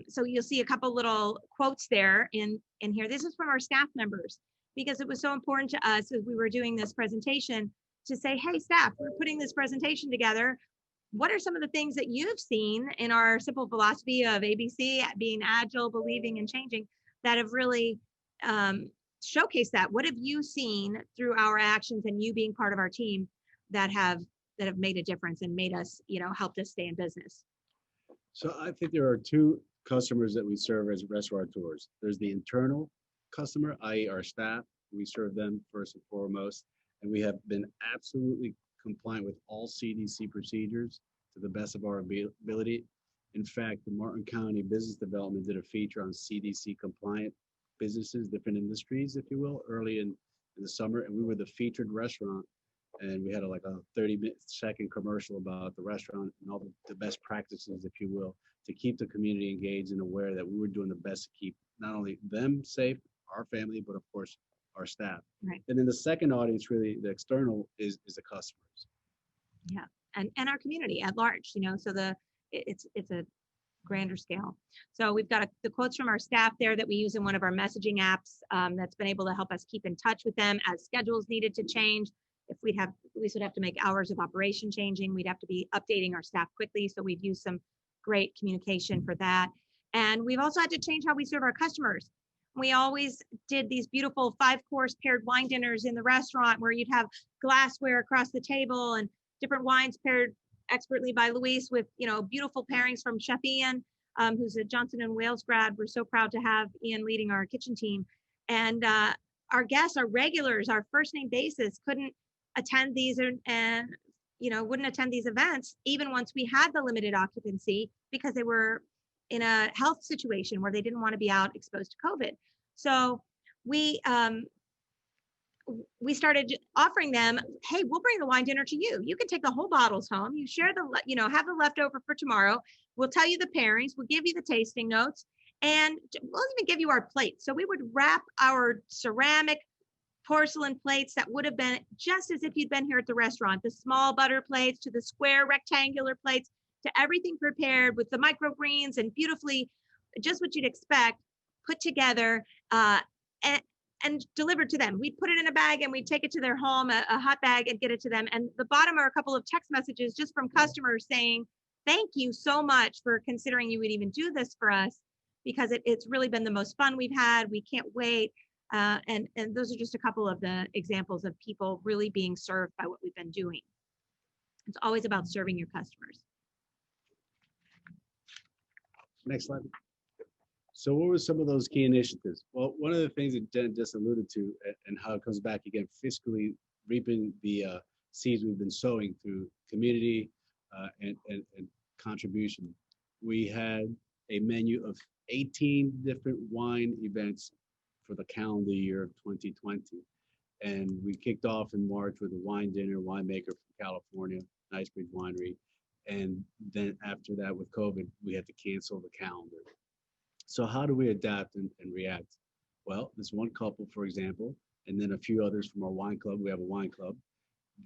So you'll see a couple little quotes there in here. This is from our staff members, because it was so important to us as we were doing this presentation to say, hey, staff, we're putting this presentation together. What are some of the things that you've seen in our simple philosophy of ABC, being agile, believing, and changing, that have really showcased that? What have you seen through our actions and you being part of our team that have made a difference and made us, helped us stay in business? So I think there are 2 customers that we serve as restaurateurs. There's the internal customer, i.e. our staff. We serve them first and foremost. And we have been absolutely compliant with all CDC procedures to the best of our ability. In fact, the Martin County Business Development did a feature on CDC compliant businesses, different industries, if you will, early in the summer, and we were the featured restaurant. And we had like a 30-second commercial about the restaurant and all the best practices, if you will, to keep the community engaged and aware that we were doing the best to keep not only them safe, our family, but of course our staff. Right. And then the second audience, really the external, is the customers. Yeah, and our community at large, you know, so it's a grander scale. So we've got the quotes from our staff there that we use in one of our messaging apps that's been able to help us keep in touch with them as schedules needed to change. If we would have to make hours of operation changing, we'd have to be updating our staff quickly. So we've used some great communication for that. And we've also had to change how we serve our customers. We always did these beautiful 5-course paired wine dinners in the restaurant where you'd have glassware across the table and different wines paired expertly by Luis with, you know, beautiful pairings from Chef Ian, who's a Johnson & Wales grad. We're so proud to have Ian leading our kitchen team. And our guests, our regulars, our first name basis couldn't attend these and, you know, wouldn't attend these events even once we had the limited occupancy because they were in a health situation where they didn't want to be out exposed to COVID. So we started offering them, hey, we'll bring the wine dinner to you. You can take the whole bottles home. You share have the leftover for tomorrow. We'll tell you the pairings. We'll give you the tasting notes, and we'll even give you our plates. So we would wrap our ceramic porcelain plates that would have been just as if you'd been here at the restaurant, the small butter plates to the square rectangular plates to everything prepared with the microgreens and beautifully, just what you'd expect, put together and delivered to them. We'd put it in a bag and we'd take it to their home, a hot bag, and get it to them. And the bottom are a couple of text messages just from customers saying, thank you so much for considering you would even do this for us, because it's really been the most fun we've had. We can't wait. And those are just a couple of the examples of people really being served by what we've been doing. It's always about serving your customers. Next slide. So what were some of those key initiatives? Well, one of the things that Jen just alluded to, and how it comes back again, fiscally reaping the seeds we've been sowing through community and contribution. We had a menu of 18 different wine events for the calendar year of 2020. And we kicked off in March with a wine dinner, winemaker from California, Knightsbridge Winery. And then after that, with COVID, we had to cancel the calendar. So how do we adapt and react? Well, this one couple, for example, and then a few others from our wine club, we have a wine club,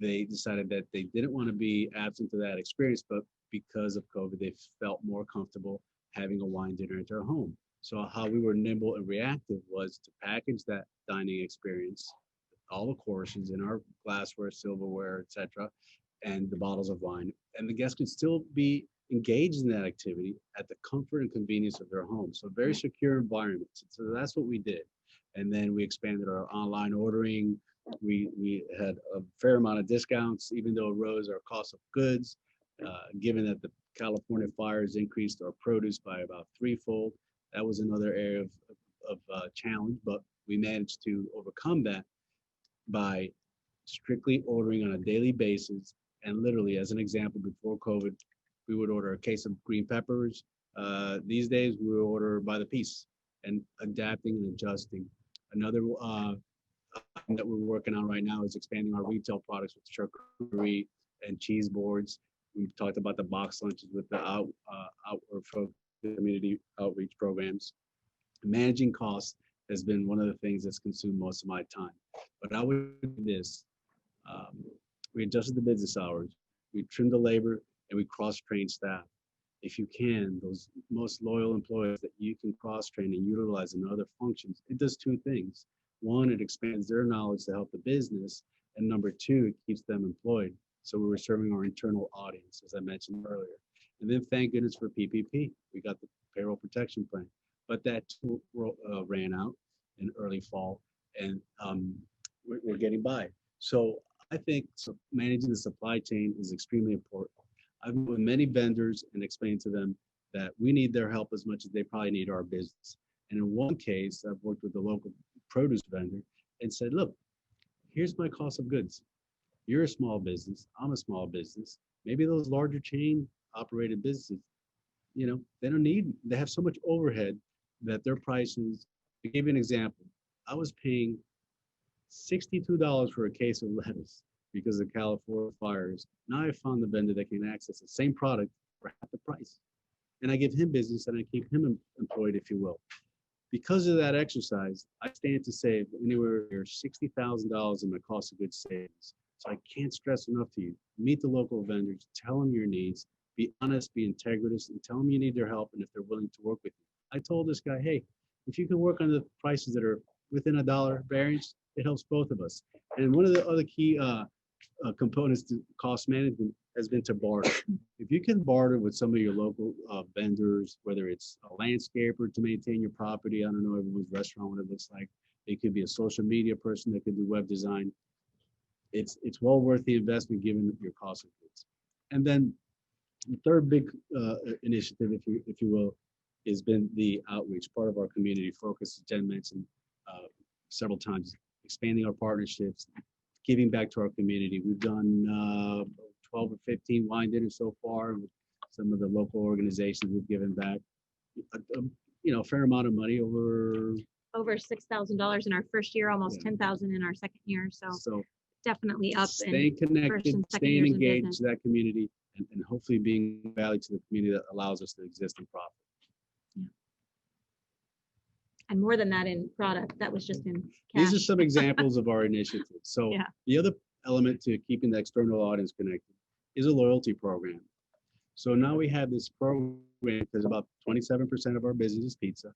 they decided that they didn't want to be absent to that experience, but because of COVID, they felt more comfortable having a wine dinner at their home. So how we were nimble and reactive was to package that dining experience, all the courses in our glassware, silverware, etc., and the bottles of wine, and the guests could still be engaged in that activity at the comfort and convenience of their home. So very secure environment. So that's what we did. And then we expanded our online ordering. We had a fair amount of discounts, even though it rose our cost of goods, given that the California fires increased our produce by about threefold. That was another area of challenge, but we managed to overcome that by strictly ordering on a daily basis. And literally, as an example, before COVID, we would order a case of green peppers. These days, we order by the piece and adapting and adjusting. Another that we're working on right now is expanding our retail products with charcuterie and cheese boards. We've talked about the box lunches with the outward community outreach programs. Managing costs has been one of the things that's consumed most of my time. But I would do this. We adjusted the business hours, we trimmed the labor, and we cross-trained staff. If you can, those most loyal employees that you can cross-train and utilize in other functions, it does two things. One, it expands their knowledge to help the business. And number two, it keeps them employed. So we were serving our internal audience, as I mentioned earlier. And then thank goodness for PPP. We got the payroll protection plan, but that ran out in early fall, and we're getting by. So I think managing the supply chain is extremely important. I've met with many vendors and explained to them that we need their help as much as they probably need our business. And in one case, I've worked with the local produce vendor and said, look, Here's my cost of goods. You're a small business. I'm a small business. Maybe those larger chain operated businesses, you know, they have so much overhead that their prices, to give you an example, I was paying $62 for a case of lettuce because of California fires. Now I found the vendor that can access the same product for half the price. And I give him business and I keep him employed, if you will. Because of that exercise, I stand to save anywhere near $60,000 in my cost of goods savings. So I can't stress enough to you, meet the local vendors, tell them your needs, be honest, be integritous, and tell them you need their help and if they're willing to work with you. I told this guy, hey, if you can work on the prices that are within $1 variance, it helps both of us. And one of the other key components to cost management has been to barter. If you can barter with some of your local vendors, whether it's a landscaper to maintain your property, I don't know everyone's restaurant, what it looks like. It could be a social media person that could do web design. It's well worth the investment given your cost of goods. And then the third big initiative, if you will, has been the outreach, part of our community focus, as Jen mentioned several times, expanding our partnerships, giving back to our community. We've done 12 or 15 wine dinners so far with some of the local organizations. We've given back, a fair amount of money, over $6,000 in our first year, almost 10,000 in our second year. So definitely up. Staying connected, staying engaged to that community, and hopefully being value to the community that allows us to exist and profit. Yeah. And more than that in product, that was just in cash. These are some examples of our initiatives. So yeah. The other element to keeping the external audience connected is a loyalty program. So now we have this program, because about 27% of our business is pizza,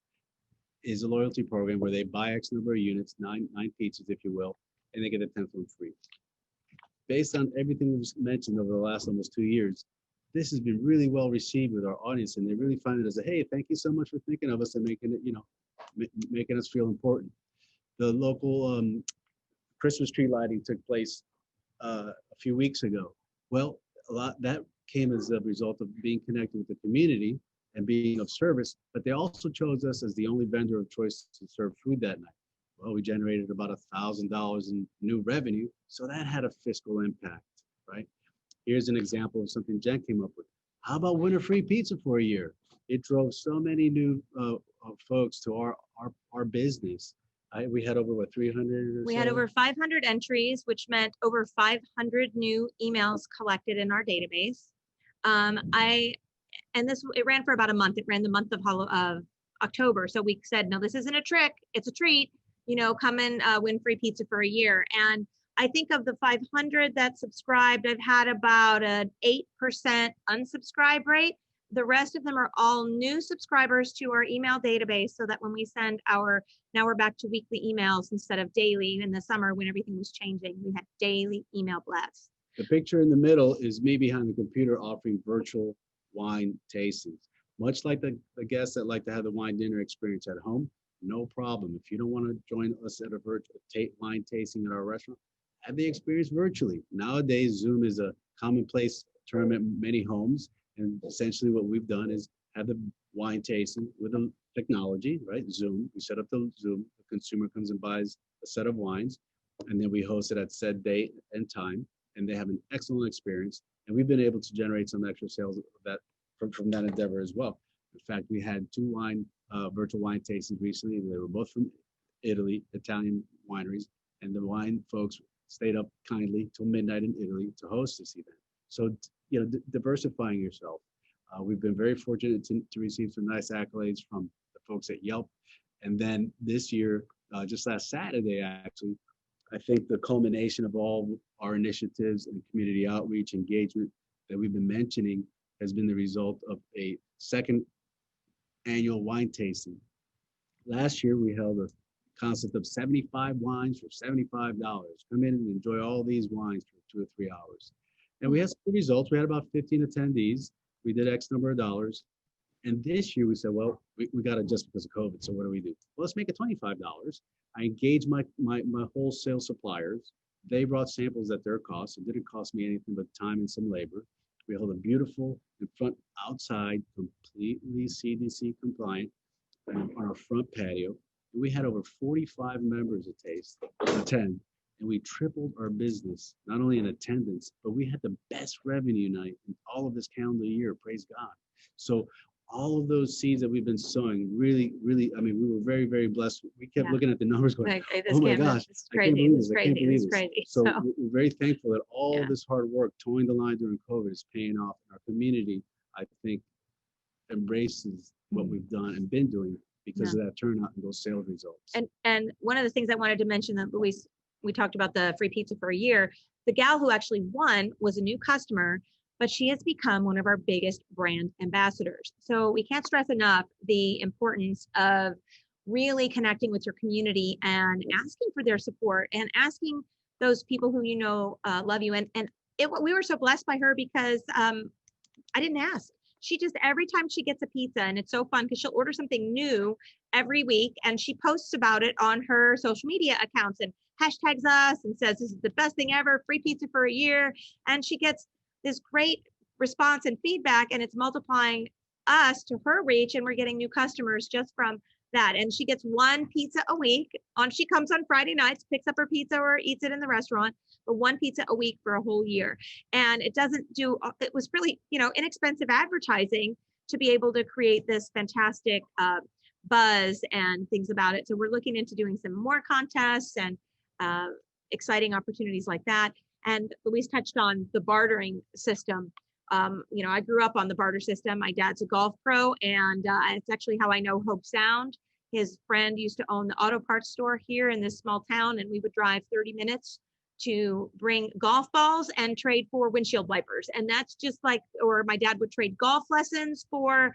is a loyalty program where they buy X number of units, nine pizzas, if you will, and they get a 10th one free. Based on everything we've mentioned over the last almost 2 years, this has been really well received with our audience, and they really find it as a, hey, thank you so much for thinking of us and making it, making us feel important. The local Christmas tree lighting took place a few weeks ago. Well, a lot that came as a result of being connected with the community and being of service, but they also chose us as the only vendor of choice to serve food that night. Well, we generated about $1,000 in new revenue, so that had a fiscal impact, right? Here's an example of something Jen came up with. How about winter-free pizza for a year? It drove so many new folks to our business. We had over 300 or We had over 500 entries, which meant over 500 new emails collected in our database. It ran for about a month. It ran the month of October. So we said, no, this isn't a trick, it's a treat. Come and win free pizza for a year. And I think of the 500 that subscribed, I've had about an 8% unsubscribe rate. The rest of them are all new subscribers to our email database, so that when we send now we're back to weekly emails instead of daily. In the summer when everything was changing, we had daily email blasts. The picture in the middle is me behind the computer offering virtual wine tastings. Much like the guests that like to have the wine dinner experience at home, no problem. If you don't want to join us at a virtual wine tasting at our restaurant, have the experience virtually. Nowadays, Zoom is a commonplace term at many homes. And essentially what we've done is have the wine tasting with the technology, right? Zoom. We set up the Zoom. The consumer comes and buys a set of wines, and then we host it at said date and time, and they have an excellent experience. And we've been able to generate some extra sales of that from that endeavor as well. In fact, we had 2 virtual wine tastings recently. They were both from Italy, Italian wineries, and the wine folks stayed up kindly till midnight in Italy to host this event. So, diversifying yourself. We've been very fortunate to receive some nice accolades from the folks at Yelp. And then this year, just last Saturday, actually, I think the culmination of all our initiatives and community outreach engagement that we've been mentioning has been the result of a second annual wine tasting. Last year, we held a concept of 75 wines for $75. Come in and enjoy all these wines for 2 or 3 hours. And we had some results. We had about 15 attendees. We did X number of dollars. And this year we said, well, we got to adjust because of COVID. So what do? Well, let's make it $25. I engaged my wholesale suppliers. They brought samples at their cost. It didn't cost me anything but time and some labor. We held a beautiful in front, outside, completely CDC compliant on our front patio. And we had over 45 members attend. and we tripled our business, not only in attendance, but we had the best revenue night in all of this calendar year, praise God. So all of those seeds that we've been sowing, really, I mean, we were very, very blessed. We kept looking at the numbers going, oh my gosh, I can't believe this, I can't believe this. So we're very thankful that all this hard work, towing the line during COVID, is paying off. Our community, I think, embraces what we've done and been doing because of that turnout and those sales results. And one of the things I wanted to mention that Luis, we talked about the free pizza for a year. The gal who actually won was a new customer, but she has become one of our biggest brand ambassadors. So we can't stress enough the importance of really connecting with your community and asking for their support and asking those people who you know love you. And we were so blessed by her because I didn't ask. She just, every time she gets a pizza, and it's so fun because she'll order something new every week and she posts about it on her social media accounts and hashtags us and says, this is the best thing ever, free pizza for a year. And she gets this great response and feedback, and it's multiplying us to her reach, and we're getting new customers just from that. And she gets one pizza a week. She comes on Friday nights, picks up her pizza or eats it in the restaurant, but one pizza a week for a whole year. And it was really, inexpensive advertising to be able to create this fantastic buzz and things about it. So we're looking into doing some more contests and exciting opportunities like that. And Luis touched on the bartering system. I grew up on the barter system. My dad's a golf pro, and it's actually how I know Hope Sound. His friend used to own the auto parts store here in this small town, and we would drive 30 minutes to bring golf balls and trade for windshield wipers. And that's just like, or my dad would trade golf lessons for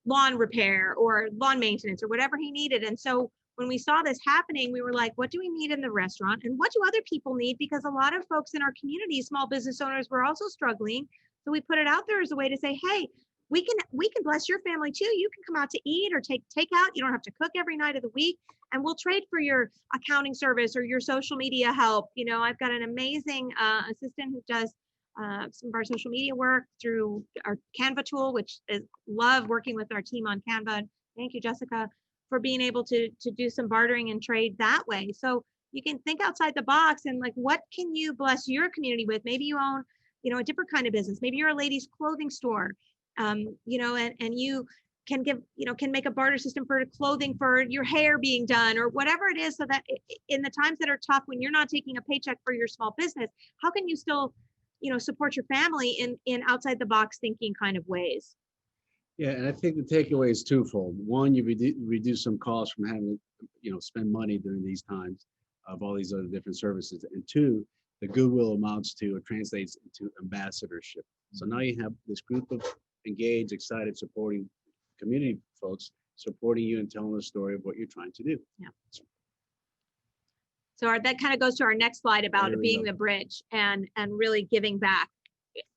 lawn repair or lawn maintenance or whatever he needed. And so when we saw this happening, we were like, what do we need in the restaurant? And what do other people need? Because a lot of folks in our community, small business owners, were also struggling. So we put it out there as a way to say, hey, we can bless your family too. You can come out to eat or take takeout. You don't have to cook every night of the week. And we'll trade for your accounting service or your social media help. I've got an amazing assistant who does some of our social media work through our Canva tool, which is love working with our team on Canva. Thank you, Jessica, for being able to do some bartering and trade that way. So you can think outside the box and like, what can you bless your community with? Maybe you own, a different kind of business. Maybe you're a ladies' clothing store, and you can can make a barter system for clothing for your hair being done or whatever it is, so that in the times that are tough, when you're not taking a paycheck for your small business, how can you still, support your family in outside the box thinking kind of ways? Yeah, and I think the takeaway is twofold. One, you reduce some costs from having to, spend money during these times of all these other different services. And two, the goodwill amounts to or translates into ambassadorship. So now you have this group of engaged, excited, supporting community folks supporting you and telling the story of what you're trying to do. Yeah. So that kind of goes to our next slide about being the bridge and really giving back,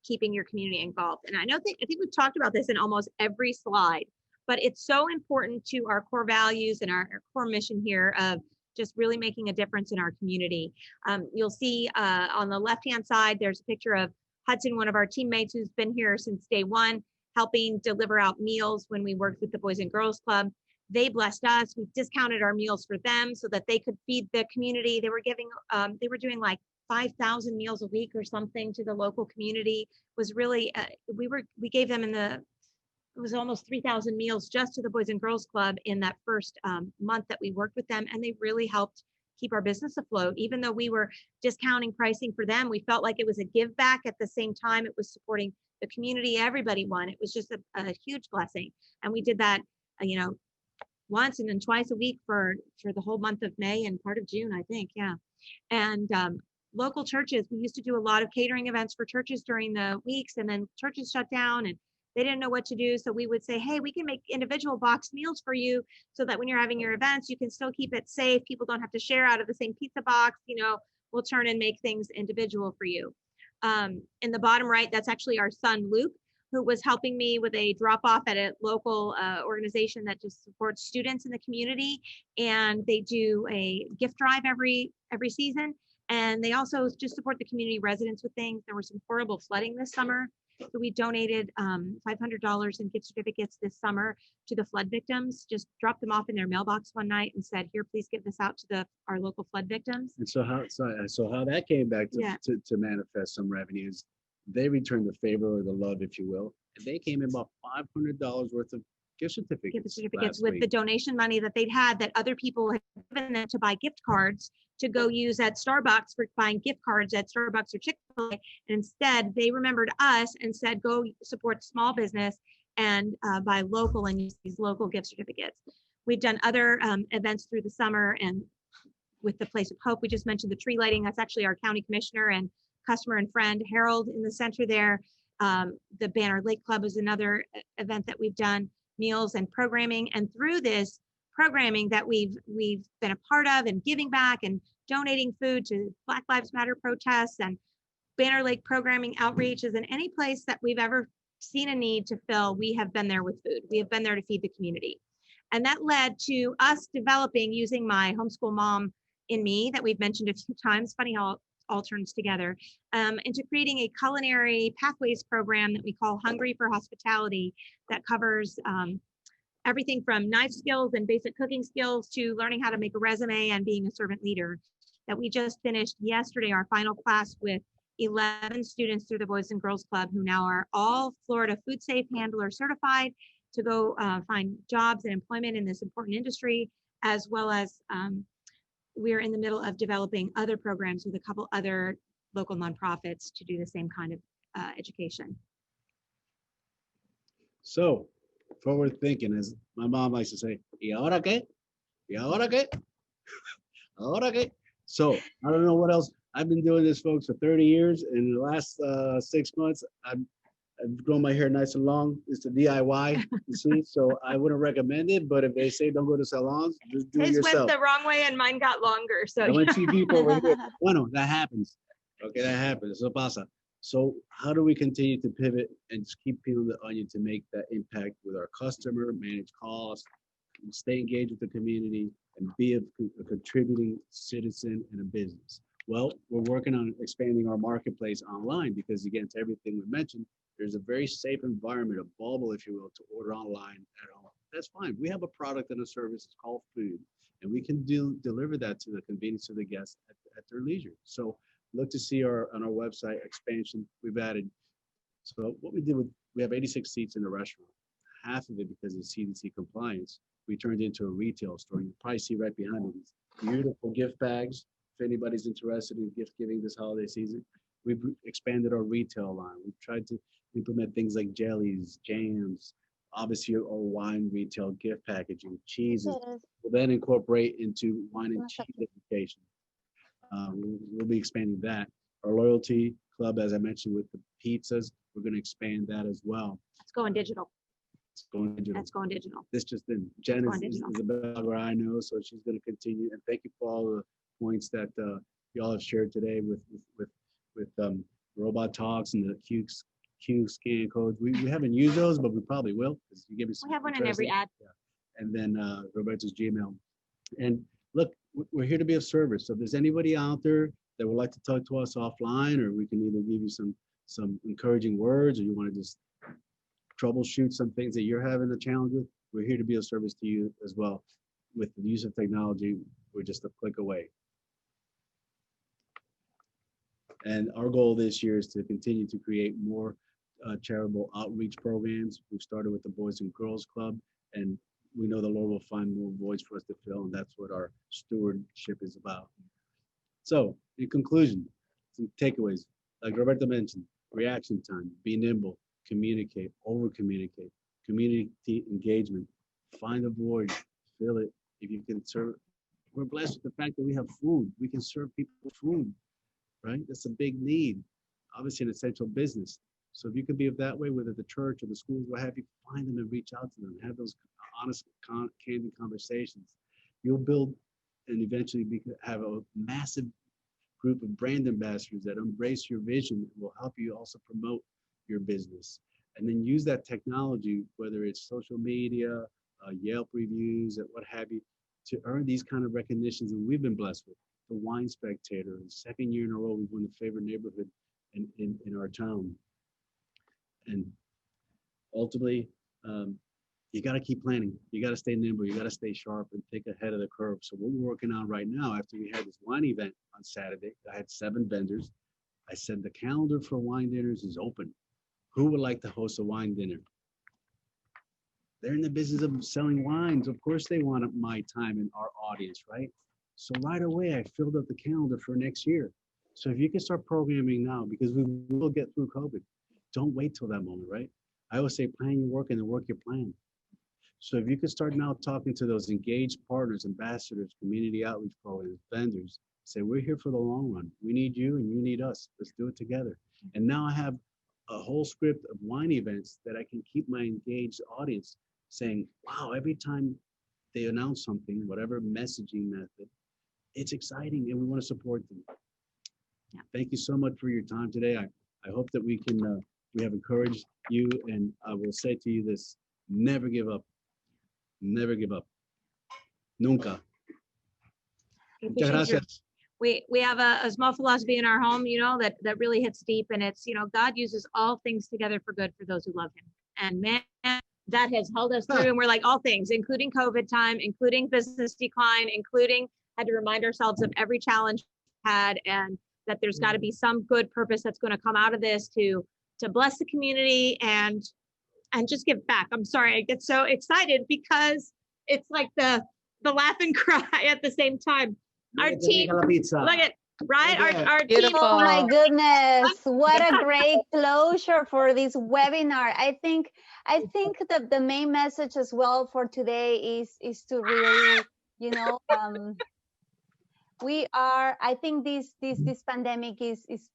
keeping your community involved. And I think we've talked about this in almost every slide, but it's so important to our core values and our core mission here of just really making a difference in our community. You'll see on the left-hand side, there's a picture of Hudson, one of our teammates who's been here since day one, helping deliver out meals when we worked with the Boys and Girls Club. They blessed us. We discounted our meals for them so that they could feed the community. They were doing like 5,000 meals a week or something to the local community. Was really, we gave them it was almost 3,000 meals just to the Boys and Girls Club in that first month that we worked with them. And they really helped keep our business afloat. Even though we were discounting pricing for them, we felt like it was a give back. At the same time, it was supporting the community. Everybody won. It was just a huge blessing. And we did that, once and then twice a week for the whole month of May and part of June, I think. Yeah. And local churches, we used to do a lot of catering events for churches during the weeks, and then churches shut down and they didn't know what to do. So we would say, hey, we can make individual boxed meals for you so that when you're having your events, you can still keep it safe. People don't have to share out of the same pizza box. We'll turn and make things individual for you. In the bottom right, that's actually our son, Luke, who was helping me with a drop off at a local organization that just supports students in the community. And they do a gift drive every season. And they also just support the community residents with things. There was some horrible flooding this summer. So we donated $500 in gift certificates this summer to the flood victims. Just dropped them off in their mailbox one night and said, "Here, please give this out to our local flood victims." And so how that came back to manifest some revenues, they returned the favor or the love, if you will, and they came in about $500 worth of gift certificates with the donation money that they'd had that other people had given them to buy gift cards to go use at Starbucks for buying gift cards at Starbucks or Chick-fil-A. And instead, they remembered us and said, go support small business and buy local and use these local gift certificates. We've done other events through the summer, and with the Place of Hope, we just mentioned the tree lighting. That's actually our county commissioner and customer and friend, Harold, in the center there. The Banner Lake Club is another event that we've done, meals and programming. And through this programming that we've been a part of and giving back and donating food to Black Lives Matter protests and Banner Lake programming outreaches, and any place that we've ever seen a need to fill, we have been there with food. We have been there to feed the community. And that led to us developing, using my homeschool mom in me that we've mentioned a few times, funny how it all turns together, into creating a culinary pathways program that we call Hungry for Hospitality, that covers everything from knife skills and basic cooking skills to learning how to make a resume and being a servant leader. That we just finished yesterday, our final class with 11 students through the Boys and Girls Club, who now are all Florida Food Safe Handler certified to go find jobs and employment in this important industry, as well as we're in the middle of developing other programs with a couple other local nonprofits to do the same kind of education. So, forward thinking, as my mom likes to say, ¿y ahora qué? ¿Y ahora qué? ¿Ahora qué? So, I don't know what else. I've been doing this, folks, for 30 years. In the last 6 months, I've grown my hair nice and long. It's a DIY, you see? So I wouldn't recommend it, but if they say don't go to salons, just do it yourself. His went the wrong way and mine got longer. So I went 2 people over here. Bueno, that happens. Okay, that happens. Eso pasa. So how do we continue to pivot and just keep peeling the onion to make that impact with our customer, manage costs, stay engaged with the community, and be a contributing citizen in a business? Well, we're working on expanding our marketplace online because, again, to everything we mentioned, there's a very safe environment, a bubble, if you will, to order online at home. That's fine. We have a product and a service. It's called food, and we can deliver that to the convenience of the guests at their leisure. So look to see on our website expansion we've added. So what we did we have 86 seats in the restaurant. Half of it, because of CDC compliance, we turned into a retail store. You probably see right behind me these beautiful gift bags. If anybody's interested in gift giving this holiday season, we've expanded our retail line. We've tried to implement things like jellies, jams, obviously our wine retail, gift packaging, cheeses. We'll then incorporate into wine and cheese education. We'll be expanding that. Our loyalty club, as I mentioned, with the pizzas, we're going to expand that as well. It's going digital. It's going digital. That's going digital. This just in. Jen is a blogger I know, so she's going to continue. And thank you for all the points that y'all have shared today with robot talks and the Q scan codes. We haven't used those, but we probably will, because you give me some. We have one in every ad. Yeah. And then Roberto's Gmail. And look, we're here to be of service. So if there's anybody out there that would like to talk to us offline, or we can either give you some encouraging words, or you want to just troubleshoot some things that you're having a challenge with, we're here to be of service to you as well. With the use of technology, we're just a click away. And our goal this year is to continue to create more charitable outreach programs. We've started with the Boys and Girls Club, and we know the Lord will find more voids for us to fill, and that's what our stewardship is about. So, in conclusion, some takeaways. Like Roberto mentioned, reaction time, be nimble, communicate, over-communicate, community engagement, find a void, fill it. If you can serve, we're blessed with the fact that we have food. We can serve people food, right? That's a big need, obviously an essential business. So if you could be of that way, whether the church or the schools, what have you, find them and reach out to them, have those honest, candid conversations. You'll build and eventually have a massive group of brand ambassadors that embrace your vision and will help you also promote your business. And then use that technology, whether it's social media, Yelp reviews, and what have you, to earn these kind of recognitions that we've been blessed with. The Wine Spectator, the second year in a row, we've won the favorite neighborhood in our town. And ultimately, you got to keep planning. You got to stay nimble. You got to stay sharp and think ahead of the curve. So what we're working on right now, after we had this wine event on Saturday, I had 7 vendors. I said the calendar for wine dinners is open. Who would like to host a wine dinner? They're in the business of selling wines. Of course they want my time and our audience, right? So right away, I filled up the calendar for next year. So if you can start programming now, because we will get through COVID, don't wait till that moment, right? I always say plan your work and then work your plan. So if you can start now talking to those engaged partners, ambassadors, community outreach programs, vendors, say, we're here for the long run. We need you and you need us. Let's do it together. And now I have a whole script of wine events that I can keep my engaged audience saying, wow, every time they announce something, whatever messaging method, it's exciting and we want to support them. Yeah. Thank you so much for your time today. I hope that we can, we have encouraged you, and I will say to you this, never give up. Never give up. Nunca. Muchas gracias. We have a small philosophy in our home, you know, that really hits deep, and it's, you know, God uses all things together for good for those who love him. And man, that has held us through, and we're like all things, including COVID time, including business decline, including had to remind ourselves of every challenge we had, and that there's got to be some good purpose that's going to come out of this to bless the community and just give back. I'm sorry, I get so excited because it's like the laugh and cry at the same time. Our team, look at, right? Our team. Oh my goodness, what a great closure for this webinar. I think that the main message as well for today is to really, you know, I think this pandemic is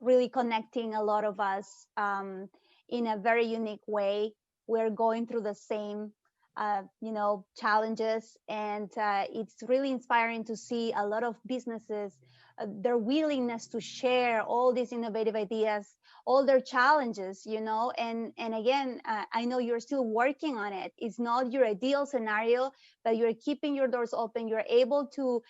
really connecting a lot of us in a very unique way. We're going through the same you know, challenges, and it's really inspiring to see a lot of businesses, their willingness to share all these innovative ideas, all their challenges, you know, and again, I know you're still working on it. It's not your ideal scenario, but you're keeping your doors open. You're able to,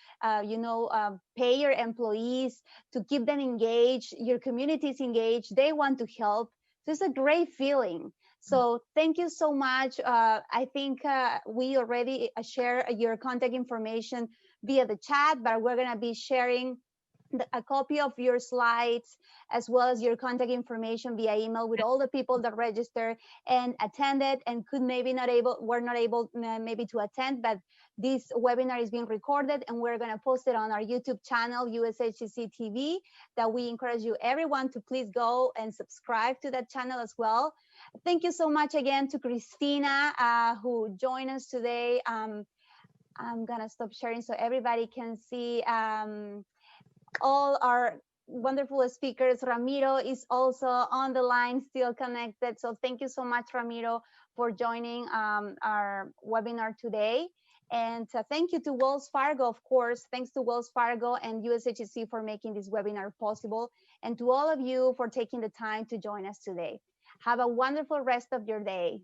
you know, pay your employees, to keep them engaged. Your community is engaged. They want to help. So it's a great feeling. So thank you so much. I think we already share your contact information via the chat, but we're going to be sharing a copy of your slides as well as your contact information via email with all the people that registered and attended and were not able maybe to attend, but this webinar is being recorded and we're going to post it on our YouTube channel, USHCC TV, that we encourage you everyone to please go and subscribe to that channel as well. Thank you so much again to Christina who joined us today. I'm going to stop sharing so everybody can see all our wonderful speakers. Ramiro is also on the line, still connected. So thank you so much, Ramiro, for joining our webinar today. And thank you to Wells Fargo, of course. Thanks to Wells Fargo and USHCC for making this webinar possible. And to all of you for taking the time to join us today. Have a wonderful rest of your day.